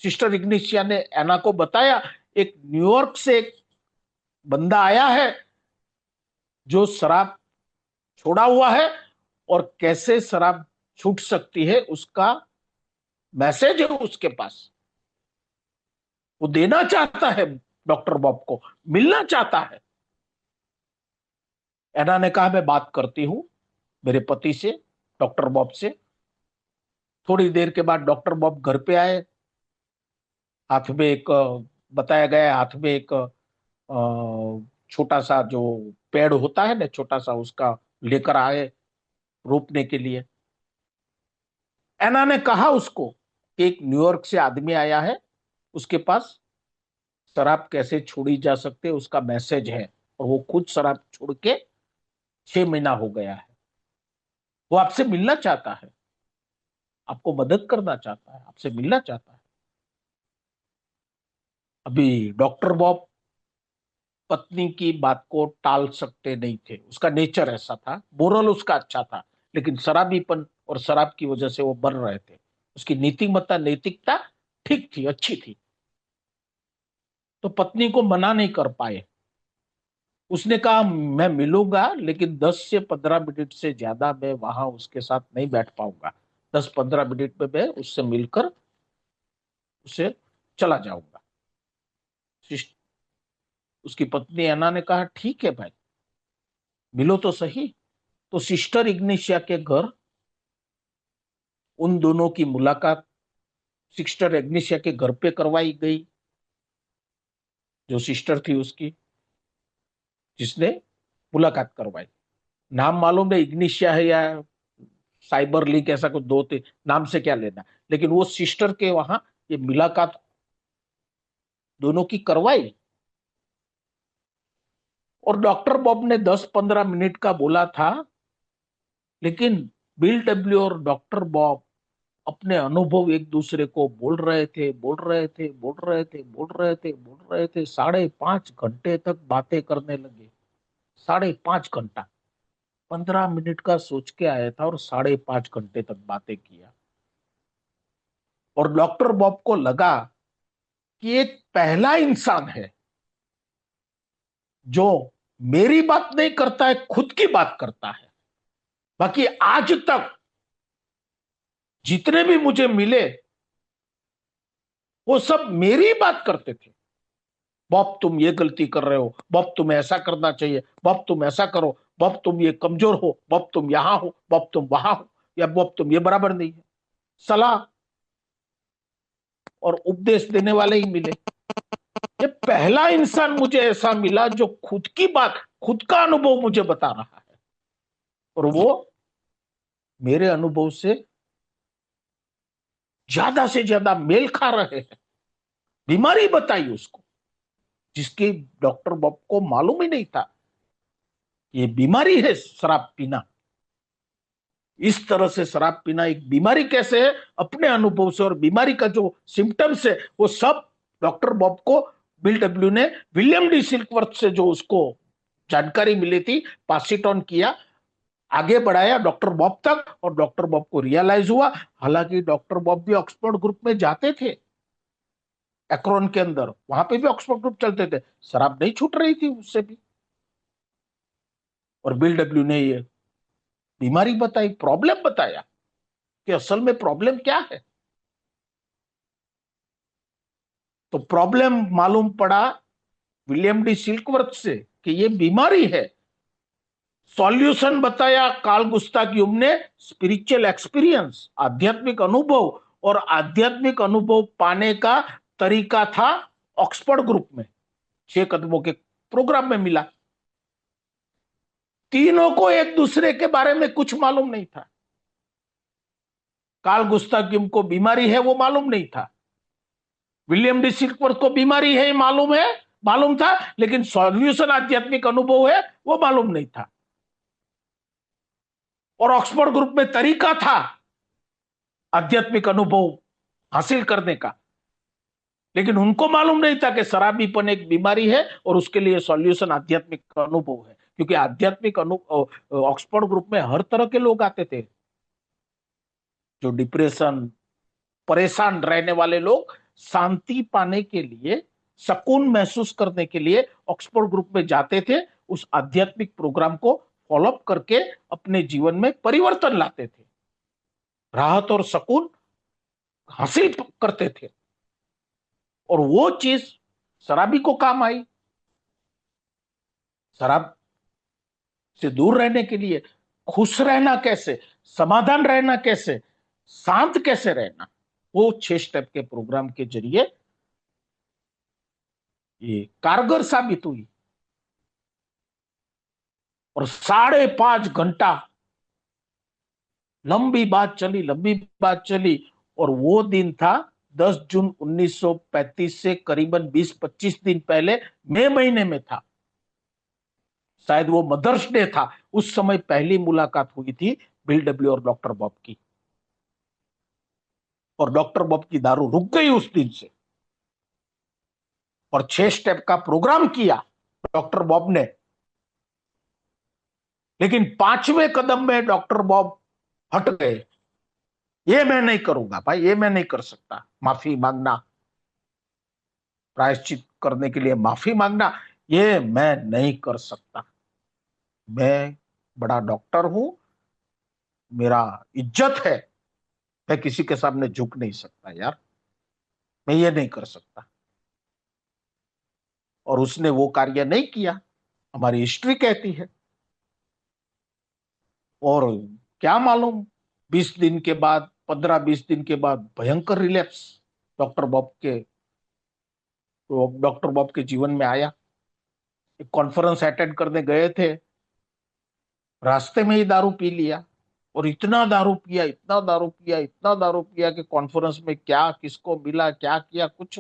सिस्टर इग्निशिया ने एना को बताया, एक न्यूयॉर्क से एक बंदा आया है जो शराब छोड़ा हुआ है, और कैसे शराब छूट सकती है उसका मैसेज है उसके पास। वो देना चाहता है, डॉक्टर बॉब को मिलना चाहता है। एना ने कहा मैं बात करती हूं मेरे पति से, डॉक्टर बॉब से। थोड़ी देर के बाद डॉक्टर बॉब घर पे आए, हाथ में एक बताया गया, हाथ में एक छोटा सा जो पेड़ होता है ना, छोटा सा, उसका लेकर आए रोपने के लिए। एना ने कहा उसको कि एक न्यूयॉर्क से आदमी आया है, उसके पास शराब कैसे छोड़ी जा सकती है उसका मैसेज है, और वो खुद शराब छोड़ के 6 महीना हो गया है। वो आपसे मिलना चाहता है, आपको मदद करना चाहता है, आपसे मिलना चाहता है। अभी डॉक्टर बॉब पत्नी की बात को टाल सकते नहीं थे, उसका नेचर ऐसा था, मोरल उसका अच्छा था, लेकिन शराबीपन और शराब की वजह से वो मर रहे थे। उसकी नीतिमत्ता, नैतिकता ठीक थी, अच्छी थी, तो पत्नी को मना नहीं कर पाए। उसने कहा मैं मिलूंगा, लेकिन 10 से 15 मिनट से ज्यादा मैं वहां उसके साथ नहीं बैठ पाऊंगा। 10-15 मिनट में मैं उससे मिलकर उसे चला जाऊंगा। उसकी पत्नी अन्ना ने कहा ठीक है भाई, मिलो तो सही। तो सिस्टर इग्निशिया के घर उन दोनों की मुलाकात सिस्टर इग्निशिया के घर पे करवाई गई, जो सिस्टर थी उसकी, जिसने मुलाकात करवाई। नाम मालूम है इग्निशिया है या साइबर लिंक, ऐसा कुछ दो थे नाम, से क्या लेना। लेकिन वो सिस्टर के वहां ये मुलाकात दोनों की करवाई। और डॉक्टर बॉब ने 10-15 मिनट का बोला था, लेकिन बिल डब्ल्यू और डॉक्टर बॉब अपने अनुभव एक दूसरे को बोल रहे थे, बोल रहे थे, बोल रहे थे, बोल रहे थे, बोल रहे थे। 5.5 घंटे तक बातें करने लगे। 5.5 घंटा, 15 मिनट का सोच के आया था और 5.5 घंटे तक बातें किया। और डॉक्टर बॉब को लगा कि एक पहला इंसान है जो मेरी बात नहीं करता है, खुद की बात करता है। बाकी आज तक जितने भी मुझे मिले, वो सब मेरी बात करते थे। बॉब तुम ये गलती कर रहे हो, बॉब तुम ऐसा करना चाहिए, बॉब तुम ऐसा करो, बॉब तुम ये कमजोर हो, बॉब तुम यहां हो, बॉब तुम वहां हो, या बॉब तुम ये बराबर नहीं है। सलाह और उपदेश देने वाले ही मिले। ये पहला इंसान मुझे ऐसा मिला जो खुद की बात, खुद का अनुभव मुझे बता रहा है, और वो मेरे अनुभव से ज्यादा मेल खा रहे हैं। बीमारी बताई उसको, जिसकी डॉक्टर बॉब को मालूम ही नहीं था ये बीमारी है शराब पीना। इस तरह से शराब पीना एक बीमारी कैसे है, अपने अनुभव से, और बीमारी का जो सिम्टम्स है वो सब डॉक्टर बॉब को बिल डब्ल्यू ने विलियम डी सिल्कवर्थ से जो उसको जानकारी मिली थी, पास इट ऑन किया, आगे बढ़ाया डॉक्टर बॉब तक, और डॉक्टर बॉब को रियलाइज हुआ। हालांकि डॉक्टर बॉब भी ऑक्सफोर्ड ग्रुप में जाते थे, एक्रोन के अंदर, वहां पे भी ऑक्सफोर्ड ग्रुप चलते थे, शराब नहीं छूट रही थी उससे भी। और बिल डब्ल्यू ने ये बीमारी बताई, प्रॉब्लम बताया कि असल में प्रॉब्लम क्या है। तो प्रॉब्लम मालूम पड़ा विलियम डी सिल्कवर्थ से कि ये बीमारी है। सॉल्यूशन बताया कार्ल गुस्ताव यूंग ने, स्पिरिचुअल एक्सपीरियंस, आध्यात्मिक अनुभव, और आध्यात्मिक अनुभव पाने का तरीका था ऑक्सफोर्ड ग्रुप में, 6 कदमों के प्रोग्राम में मिला। तीनों को एक दूसरे के बारे में कुछ मालूम नहीं था। कार्ल गुस्ताव यूंग को बीमारी है वो मालूम नहीं था, विलियम डी सिल्कवर्थ को बीमारी है मालूम था, लेकिन सॉल्यूशन आध्यात्मिक अनुभव है वो मालूम नहीं था। और ऑक्सफोर्ड ग्रुप में तरीका था आध्यात्मिक अनुभव हासिल करने का, लेकिन उनको मालूम नहीं था कि शराबीपन एक बीमारी है और उसके लिए सॉल्यूशन आध्यात्मिक अनुभव है। क्योंकि आध्यात्मिक अनुभव, ऑक्सफोर्ड ग्रुप में हर तरह के लोग आते थे, जो डिप्रेशन, परेशान रहने वाले लोग शांति पाने के लिए, सुकून महसूस करने के लिए ऑक्सफोर्ड ग्रुप में जाते थे। उस आध्यात्मिक प्रोग्राम को फॉलोअप करके अपने जीवन में परिवर्तन लाते थे, राहत और सुकून हासिल करते थे, और वो चीज शराबी को काम आई। शराब से दूर रहने के लिए खुश रहना कैसे, समाधान रहना कैसे, शांत कैसे रहना, वो 6 स्टेप के प्रोग्राम के जरिए ये कारगर साबित हुई। और 5.5 घंटा लंबी बात चली। और वो दिन था 10 जून 1935 से करीबन 20-25 दिन पहले, मई महीने में था, शायद वो मदर्स डे था। उस समय पहली मुलाकात हुई थी बिल डब्ल्यू और डॉक्टर बॉब की, और डॉक्टर बॉब की दारू रुक गई उस दिन से। और 6 स्टेप का प्रोग्राम किया डॉक्टर बॉब ने, लेकिन 5वें कदम में डॉक्टर बॉब हट गए। ये मैं नहीं करूंगा भाई, ये मैं नहीं कर सकता, माफी मांगना, प्रायश्चित करने के लिए माफी मांगना, ये मैं नहीं कर सकता। मैं बड़ा डॉक्टर हूं, मेरा इज्जत है, मैं किसी के सामने झुक नहीं सकता यार, मैं ये नहीं कर सकता। और उसने वो कार्य नहीं किया, हमारी हिस्ट्री कहती है। और क्या मालूम, 20 दिन के बाद, 15-20 दिन के बाद भयंकर रिलैप्स डॉक्टर बॉब के डॉक्टर बॉब के जीवन में आया। एक कॉन्फ्रेंस अटेंड करने गए थे, रास्ते में ही दारू पी लिया, और इतना दारू पिया, इतना दारू पिया, इतना दारू पिया कि कॉन्फ्रेंस में क्या किसको मिला, क्या किया, कुछ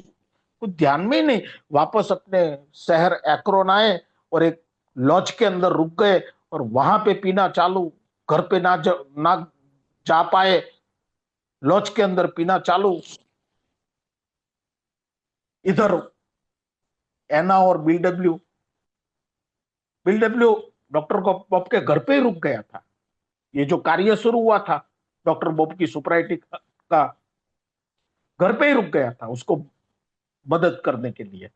कुछ ध्यान में ही नहीं। वापस अपने शहर एक्रोन आए, और एक लॉज के अंदर रुक गए, और वहां पे पीना चालू। घर पे ना जा पाए, लॉज के अंदर पीना चालू। इधर एना और बिल डब्ल्यू डॉक्टर बॉब के घर पे ही रुक गया था। ये जो कार्य शुरू हुआ था डॉक्टर बॉब की सोब्राइटी का, घर पे ही रुक गया था उसको मदद करने के लिए।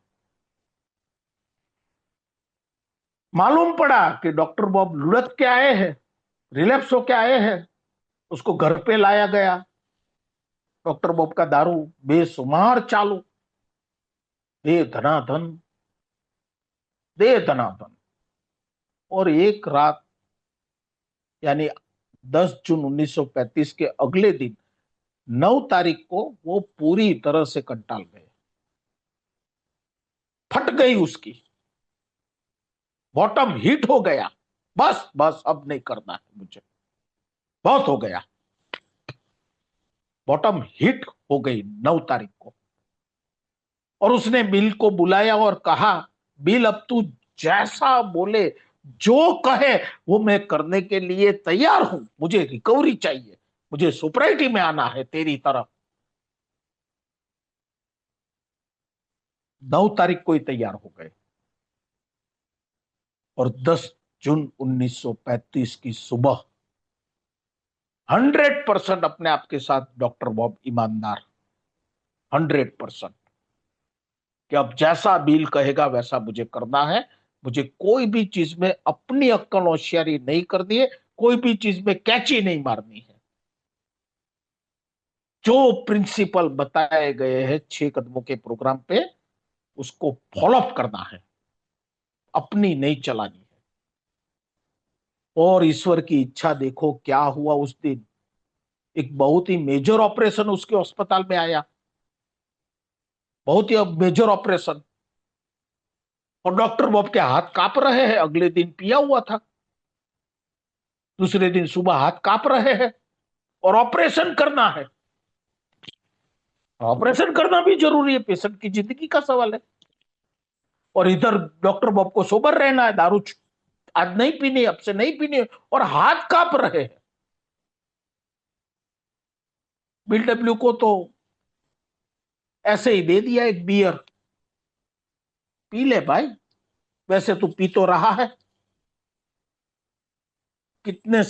मालूम पड़ा कि डॉक्टर बॉब लुढ़क के आए हैं, रिलैप्स होके आए हैं, उसको घर पे लाया गया, डॉक्टर बॉब का दारू बेशुमार चालू, दे धनाधन, दे धनाधन। और एक रात, यानी 10 जून 1935 के अगले दिन 9 तारीख को वो पूरी तरह से कंटाल गए, फट गई उसकी, बॉटम हिट हो गया। बस बस अब नहीं करना है मुझे, बहुत हो गया। बॉटम हिट हो गई 9 तारीख को। और उसने बिल को बुलाया और कहा, बिल अब तू जैसा बोले, जो कहे वो मैं करने के लिए तैयार हूं, मुझे रिकवरी चाहिए, मुझे सोसाइटी में आना है तेरी तरफ। 9 तारीख को ही तैयार हो गए और 10 जून 1935 की सुबह 100% अपने आप के साथ डॉक्टर बॉब ईमानदार, 100% कि अब जैसा बिल कहेगा वैसा मुझे करना है। मुझे कोई भी चीज में अपनी अक्कल होशियारी नहीं करनी है, कोई भी चीज में कैची नहीं मारनी है। जो प्रिंसिपल बताए गए हैं 6 कदमों के प्रोग्राम पे, उसको फॉलोअप करना है, अपनी नहीं चलानी है। और ईश्वर की इच्छा देखो क्या हुआ उस दिन। एक बहुत ही मेजर ऑपरेशन उसके अस्पताल में आया, बहुत ही मेजर ऑपरेशन। और डॉक्टर बॉब के हाथ कांप रहे हैं, अगले दिन पिया हुआ था, दूसरे दिन सुबह हाथ कांप रहे हैं और ऑपरेशन करना है। ऑपरेशन करना भी जरूरी है, पेशेंट की जिंदगी का सवाल है। और इधर डॉक्टर बॉब को सोबर रहना है, दारू आज नहीं पीनी, अब से नहीं पीनी, और हाथ कांप रहे हैं। बिल डब्ल्यू को तो ऐसे ही दे दिया एक बियर, पी ले भाई, वैसे तू पी तो रहा है, कितने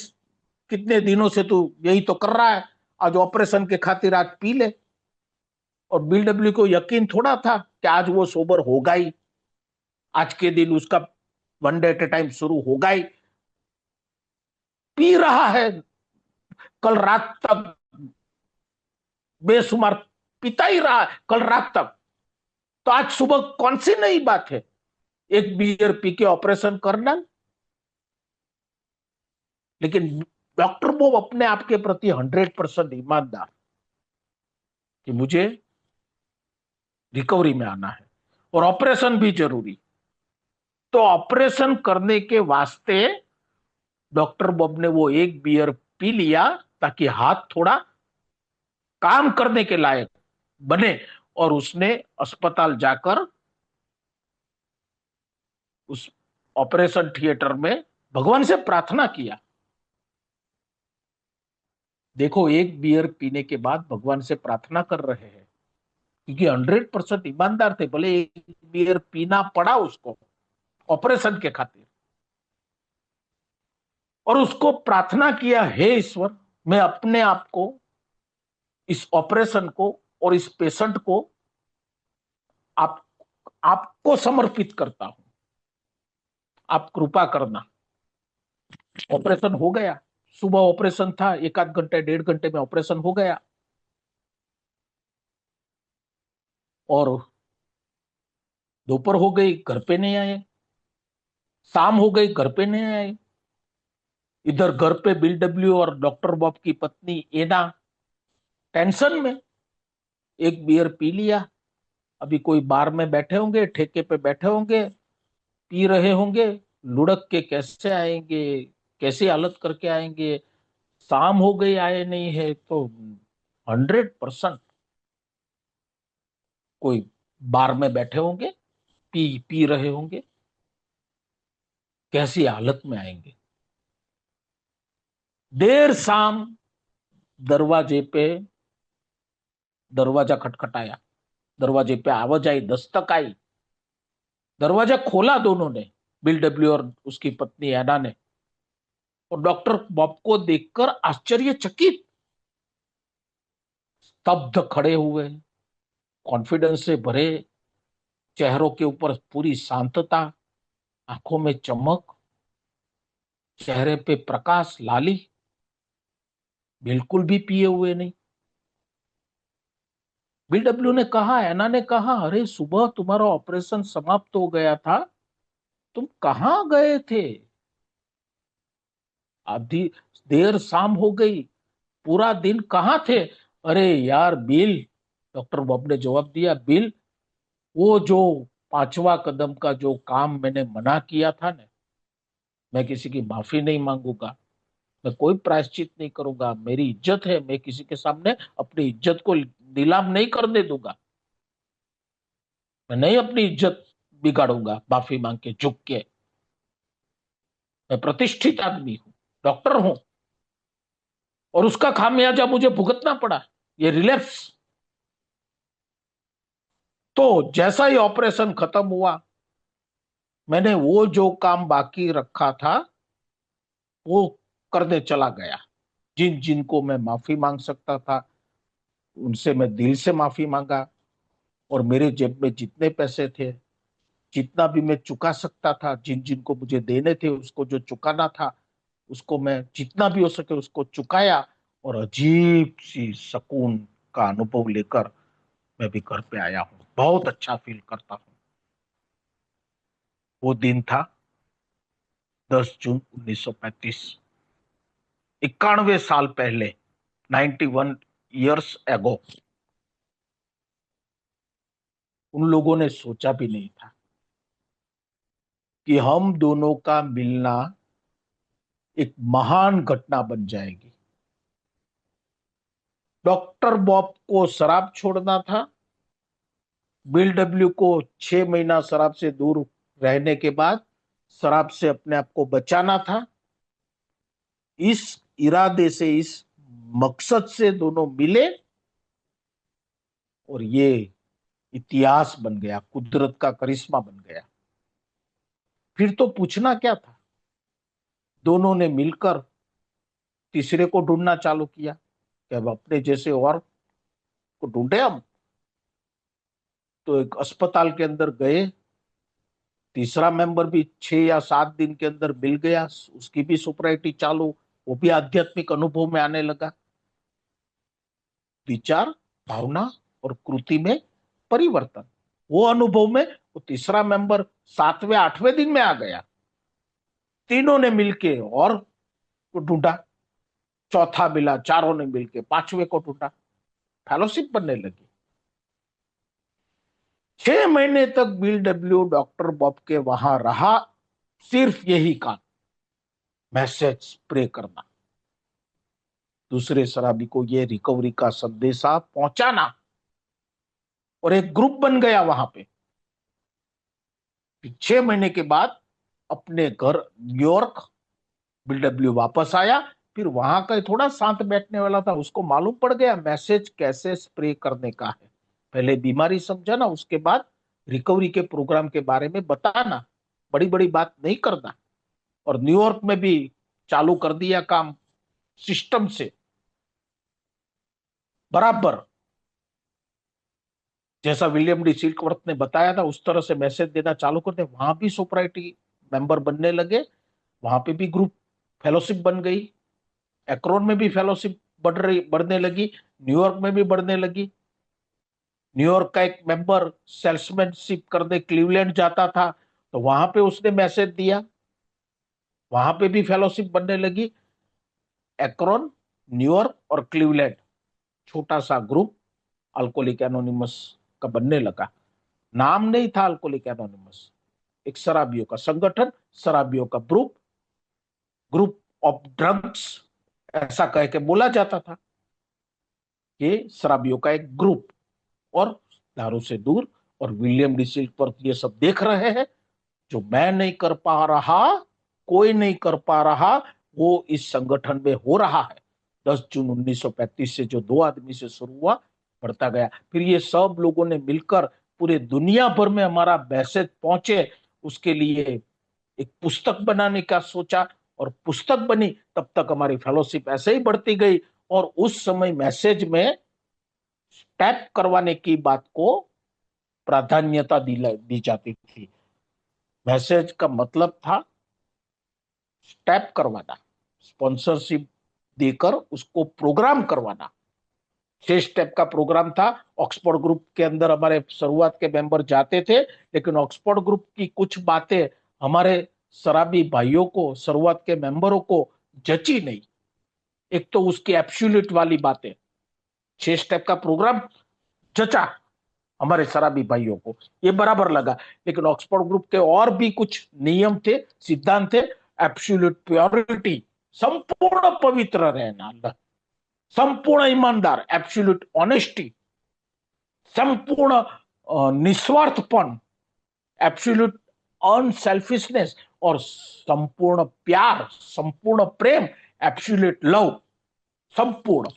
कितने दिनों से तू यही तो कर रहा है, आज ऑपरेशन के खातिर आज पी ले। और बिल डब्ल्यू को यकीन थोड़ा था कि आज वो सोबर होगा ही, आज के दिन उसका one day at A time शुरू होगा ही। पी रहा है कल रात तक, बेशुमार पीता ही रहा कल रात तक, तो आज सुबह कौन सी नई बात है एक बियर पी के ऑपरेशन करना। लेकिन डॉक्टर बॉब अपने आप के प्रति 100% ईमानदार कि मुझे रिकवरी में आना है और ऑपरेशन भी जरूरी। तो ऑपरेशन करने के वास्ते डॉक्टर बॉब ने वो एक बियर पी लिया ताकि हाथ थोड़ा काम करने के लायक बने। और उसने अस्पताल जाकर उस ऑपरेशन थिएटर में भगवान से प्रार्थना किया। देखो, एक बियर पीने के बाद भगवान से प्रार्थना कर रहे हैं, क्योंकि 100% ईमानदार थे, भले एक बियर पीना पड़ा उसको ऑपरेशन के खातिर। और उसको प्रार्थना किया, हे ईश्वर, मैं अपने आप को, इस ऑपरेशन को और इस पेशेंट को आप आपको समर्पित करता हूं, आप कृपा करना। ऑपरेशन हो गया, सुबह ऑपरेशन था, एक आध घंटे 1.5 घंटे में ऑपरेशन हो गया। और दोपहर हो गई, घर पे नहीं आए, शाम हो गई, घर पे नहीं आए। इधर घर पे बिल डब्ल्यू और डॉक्टर बॉब की पत्नी एना टेंशन में, एक बियर पी लिया, अभी कोई बार में बैठे होंगे, ठेके पे बैठे होंगे, पी रहे होंगे, लुढ़क के कैसे आएंगे, कैसी हालत करके आएंगे, शाम हो गई आए नहीं है, तो 100% कोई बार में बैठे होंगे, पी पी रहे होंगे, कैसी हालत में आएंगे। देर शाम दरवाजे पे, दरवाजा खटखटाया, दरवाजे पे आवाज आई, दस्तक आई, दरवाजा खोला दोनों ने, बिल डब्ल्यू और उसकी पत्नी एना ने। और डॉक्टर बॉब को देखकर आश्चर्यचकित, स्तब्ध खड़े हुए, कॉन्फिडेंस से भरे, चेहरों के ऊपर पूरी शांतता, आंखों में चमक, चेहरे पे प्रकाश लाली, बिल्कुल भी पिए हुए नहीं। बीडब्ल्यू ने कहा, एना ने कहा, अरे सुबह तुम्हारा ऑपरेशन समाप्त हो गया था, तुम कहाँ गए थे? आधी देर शाम हो गई, पूरा दिन कहाँ थे? अरे यार बिल, डॉक्टर बॉब ने जवाब दिया, बिल, वो जो पांचवा कदम का जो काम मैंने मना किया था ना, मैं किसी की माफी नहीं मांगूंगा, मैं कोई प्रायश्चित नहीं करूंगा, मेरी इज्जत है, मैं किसी के सामने अपनी इज्जत को नीलाम नहीं करने दूंगा, मैं नहीं अपनी इज्जत बिगाड़ूंगा माफी मांग के, झुक के। मैं प्रतिष्ठित आदमी हूं, डॉक्टर हूं, और उसका खामियाजा मुझे भुगतना पड़ा, ये रिलैप्स। तो जैसा ही ऑपरेशन खत्म हुआ, मैंने वो जो काम बाकी रखा था वो करने चला गया। जिन जिनको मैं माफी मांग सकता था उनसे मैं दिल से माफी मांगा, और मेरे जेब में जितने पैसे थे, जितना भी मैं चुका सकता था, जिन जिनको मुझे देने थे, उसको जो चुकाना था उसको मैं जितना भी हो सके उसको चुकाया, और अजीब सी सुकून का अनुभव लेकर मैं भी घर पे आया हूँ, बहुत अच्छा फील करता हूँ। वो दिन था 10 जून 1935, 91 साल पहले, 91 years ago। उन लोगों ने सोचा भी नहीं था कि हम दोनों का मिलना एक महान घटना बन जाएगी। डॉक्टर बॉब को शराब छोड़ना था, बिल डब्ल्यू को 6 महीना शराब से दूर रहने के बाद शराब से अपने आप को बचाना था। इस इरादे से, इस मकसद से दोनों मिले, और ये इतिहास बन गया, कुदरत का करिश्मा बन गया। फिर तो पूछना क्या था, दोनों ने मिलकर तीसरे को ढूंढना चालू किया कि अब अपने जैसे और को ढूंढे हम। तो एक अस्पताल के अंदर गए, तीसरा मेंबर भी 6 या 7 दिन के अंदर मिल गया, उसकी भी सोपराइटी चालू, वो भी आध्यात्मिक अनुभव में आने लगा। विचार, भावना और कृति में परिवर्तन, वो अनुभव में वो तीसरा मेंबर 7वें 8वें दिन में आ गया। तीनों ने मिलके और को ढूंढा, चौथा मिला, चारों ने मिलके 5वें को ढूंढा, फेलोशिप बनने लगी। 6 महीने तक बिल डब्ल्यू डॉक्टर बॉब के वहां रहा, सिर्फ यही काम, मैसेज स्प्रे करना, दूसरे शराबी को ये रिकवरी का संदेशा पहुंचाना। और एक ग्रुप बन गया वहां पे। 6 महीने के बाद अपने घर न्यूयॉर्क बिल डब्ल्यू वापस आया। फिर वहां का थोड़ा साथ बैठने वाला था, उसको मालूम पड़ गया मैसेज कैसे स्प्रे करने का है। पहले बीमारी समझाना, उसके बाद रिकवरी के प्रोग्राम के बारे में बताना, बड़ी बड़ी बात नहीं करना। और न्यूयॉर्क में भी चालू कर दिया काम, सिस्टम से बराबर जैसा विलियम डी सिल्कवर्थ ने बताया था उस तरह से मैसेज देना चालू कर दे। वहां भी सोपराइटी मेंबर बनने लगे, वहां पे भी ग्रुप फेलोशिप बन गई। एक्रोन में भी फेलोशिप बढ़ने लगी, न्यूयॉर्क में भी बढ़ने लगी। न्यूयॉर्क का एक मेंबर सेल्समैनशिप करने क्लीवलैंड जाता था, तो वहां पे उसने मैसेज दिया, वहां पे भी फेलोशिप बनने लगी। एक्रोन, न्यूयॉर्क और क्लीवलैंड, छोटा सा ग्रुप अल्कोहलिक एनोनिमस का बनने लगा। नाम नहीं था अल्कोहलिक एनोनिमस, एक शराबियों का संगठन, शराबियों का ग्रुप, ग्रुप ऑफ ड्रग्स, ऐसा कह के बोला जाता था। ये शराबियों का एक ग्रुप, और दारू से दूर। और विलियम डी सिल्कवर्थ ये सब देख रहे हैं, जो मैं नहीं कर पा रहा, कोई नहीं कर पा रहा, वो इस संगठन में हो रहा है। 10 जून 1935 से जो दो आदमी से शुरू हुआ, बढ़ता गया। फिर ये सब लोगों ने मिलकर पूरे दुनिया भर में हमारा मैसेज पहुंचे, उसके लिए एक पुस्तक बनाने का सोचा, और पुस्तक बनी। तब तक हमारी फेलोशिप ऐसे ही बढ़ती गई। और उस समय मैसेज में टैप करवाने की बात को प्राधान्यता दी जाती थी। मैसेज का मतलब था टैप करवाना, स्पॉन्सरशिप देकर उसको प्रोग्राम करवाना, 6 स्टेप का प्रोग्राम था। ऑक्सफोर्ड ग्रुप के अंदर हमारे शुरुआत के मेंबर जाते थे, लेकिन ऑक्सफोर्ड ग्रुप की कुछ बातें हमारे शराबी भाइयों को, शुरुआत के मेंबरों को जची नहीं। एक तो उसकी एब्सोल्यूट वाली बातें, 6 स्टेप का प्रोग्राम जचा हमारे शराबी भाइयों को, ये बराबर लगा। लेकिन ऑक्सफोर्ड ग्रुप के और भी कुछ नियम थे, सिद्धांत थे। एब्सोल्यूट प्योरिटी, संपूर्ण पवित्र रहना, संपूर्ण ईमानदार, एब्सोल्यूट ऑनेस्टी, संपूर्ण निस्वार्थपन, एब्सोल्यूट अनसेल्फिशनेस, और संपूर्ण प्यार, संपूर्ण प्रेम, एब्सोल्यूट लव, संपूर्ण।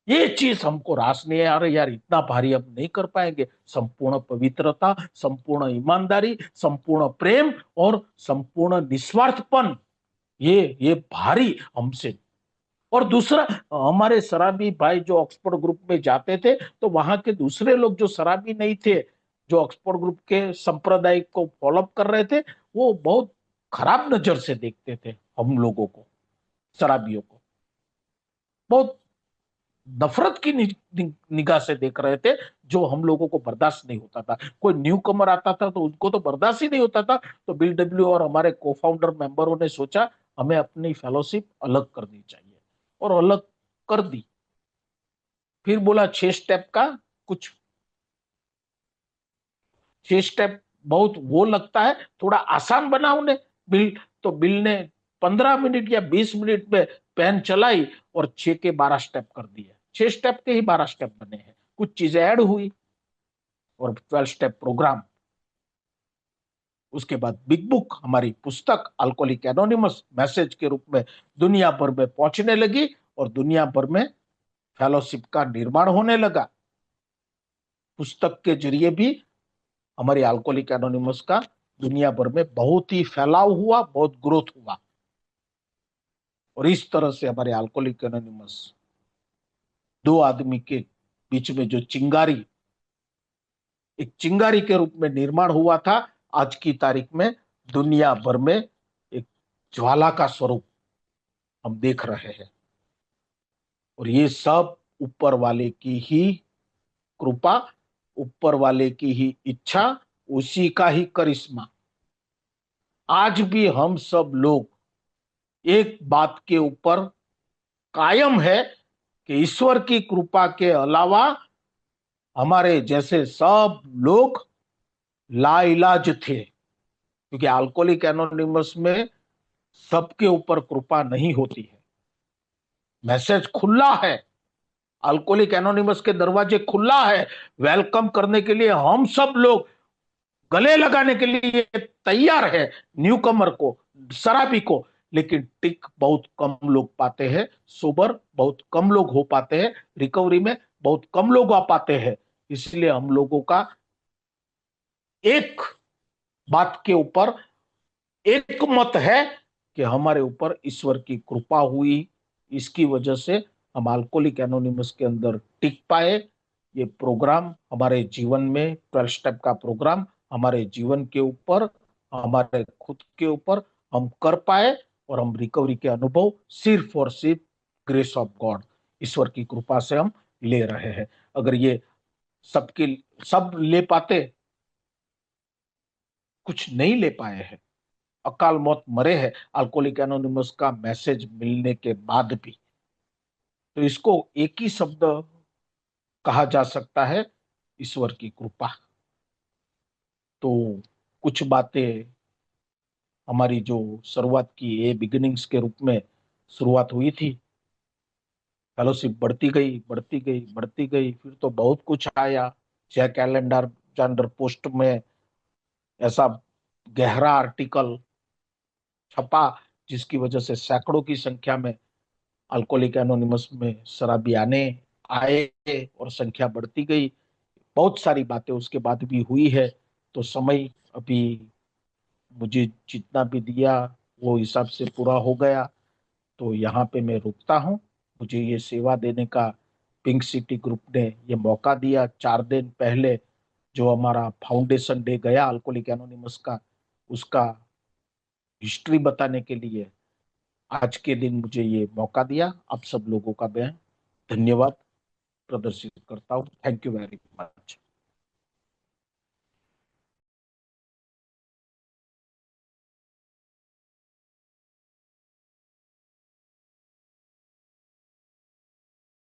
ये चीज हमको रास नहीं आ रही यार, इतना भारी हम नहीं कर पाएंगे। संपूर्ण पवित्रता, संपूर्ण ईमानदारी, संपूर्ण प्रेम और संपूर्ण निस्वार्थपन, ये भारी हमसे। और दूसरा, हमारे शराबी भाई जो ऑक्सफोर्ड ग्रुप में जाते थे, तो वहां के दूसरे लोग जो शराबी नहीं थे, जो ऑक्सफोर्ड ग्रुप के संप्रदाय को फॉलोअप कर रहे थे, वो बहुत खराब नजर से देखते थे हम लोगों को, शराबियों को। बहुत नफरत की निगाह से देख रहे थे, जो हम लोगों को बर्दाश्त नहीं होता था। कोई न्यू कमर आता था तो उनको तो बर्दाश्त ही नहीं होता था। तो बिल डब्ल्यू और हमारे को फाउंडर मेंबरों ने सोचा हमें अपनी फेलोशिप अलग करनी चाहिए, और अलग कर दी। फिर बोला 6 स्टेप का कुछ, 6 स्टेप बहुत वो लगता है, थोड़ा आसान बना उन्हें। बिल तो बिल ने 15 मिनट या 20 मिनट में पेन चलाई और 6 के 12 स्टेप कर दिए। 6 स्टेप के ही 12 स्टेप बने हैं, कुछ चीजें ऐड हुई, और 12 स्टेप प्रोग्राम। उसके बाद बिग बुक, हमारी पुस्तक अल्कोहलिक एनोनिमस, मैसेज के रूप में दुनिया भर में पहुंचने लगी, और दुनिया भर में फेलोशिप का निर्माण होने लगा। पुस्तक के जरिए भी हमारी अल्कोहलिक एनोनिमस का दुनिया भर में बहुत ही फैलाव हुआ, बहुत ग्रोथ हुआ। और इस तरह से हमारे अल्कोहलिक एनोनिमस दो आदमी के बीच में जो चिंगारी, एक चिंगारी के रूप में निर्माण हुआ था, आज की तारीख में दुनिया भर में एक ज्वाला का स्वरूप हम देख रहे हैं। और ये सब ऊपर वाले की ही कृपा, ऊपर वाले की ही इच्छा, उसी का ही करिश्मा। आज भी हम सब लोग एक बात के ऊपर कायम है कि ईश्वर की कृपा के अलावा हमारे जैसे सब लोग लाइलाज थे। क्योंकि अल्कोहलिक एनोनिमस में सबके ऊपर कृपा नहीं होती है। मैसेज खुला है, अल्कोहलिक एनोनिमस के दरवाजे खुला है, वेलकम करने के लिए हम सब लोग गले लगाने के लिए तैयार है, न्यूकमर को, शराबी को। लेकिन टिक बहुत कम लोग पाते हैं, सोबर बहुत कम लोग हो पाते हैं, रिकवरी में बहुत कम लोग आ पाते हैं। इसलिए हम लोगों का एक बात के ऊपर एक मत है कि हमारे ऊपर ईश्वर की कृपा हुई, इसकी वजह से हम अल्कोहलिक एनोनिमस के अंदर टिक पाए। ये प्रोग्राम हमारे जीवन में, 12 स्टेप का प्रोग्राम हमारे जीवन के ऊपर, हमारे खुद के ऊपर हम कर पाए, और हम रिकवरी के अनुभव सिर्फ और सिर्फ ग्रेस ऑफ गॉड, ईश्वर की कृपा से हम ले रहे हैं। अगर ये सबकी सब ले पाते, कुछ नहीं ले पाए हैं, अकाल मौत मरे हैं अल्कोहलिक एनोनिमस का मैसेज मिलने के बाद भी, तो इसको एक ही शब्द कहा जा सकता है, ईश्वर की कृपा। तो कुछ बातें हमारी जो शुरुआत की, ए बिगिनिंग्स के रूप में शुरुआत हुई थी, फेलोशिप बढ़ती गई, बढ़ती गई, बढ़ती गई। फिर तो बहुत कुछ आया। जैक एलेक्जेंडर पोस्ट में ऐसा गहरा आर्टिकल छपा, जिसकी वजह से सैकड़ों की संख्या में अल्कोहलिक एनोनिमस में शराबी आने आए, और संख्या बढ़ती गई। बहुत सारी बातें उसके बाद भी हुई है। तो समय अभी मुझे जितना भी दिया वो हिसाब से पूरा हो गया, तो यहाँ पे मैं रुकता हूँ। मुझे ये सेवा देने का पिंक सिटी ग्रुप ने ये मौका दिया 4 दिन पहले, जो हमारा फाउंडेशन डे गया अल्कोहलिक एनोनिमस का, उसका हिस्ट्री बताने के लिए आज के दिन मुझे ये मौका दिया। आप सब लोगों का मैं धन्यवाद प्रदर्शित करता हूँ। Thank you very much.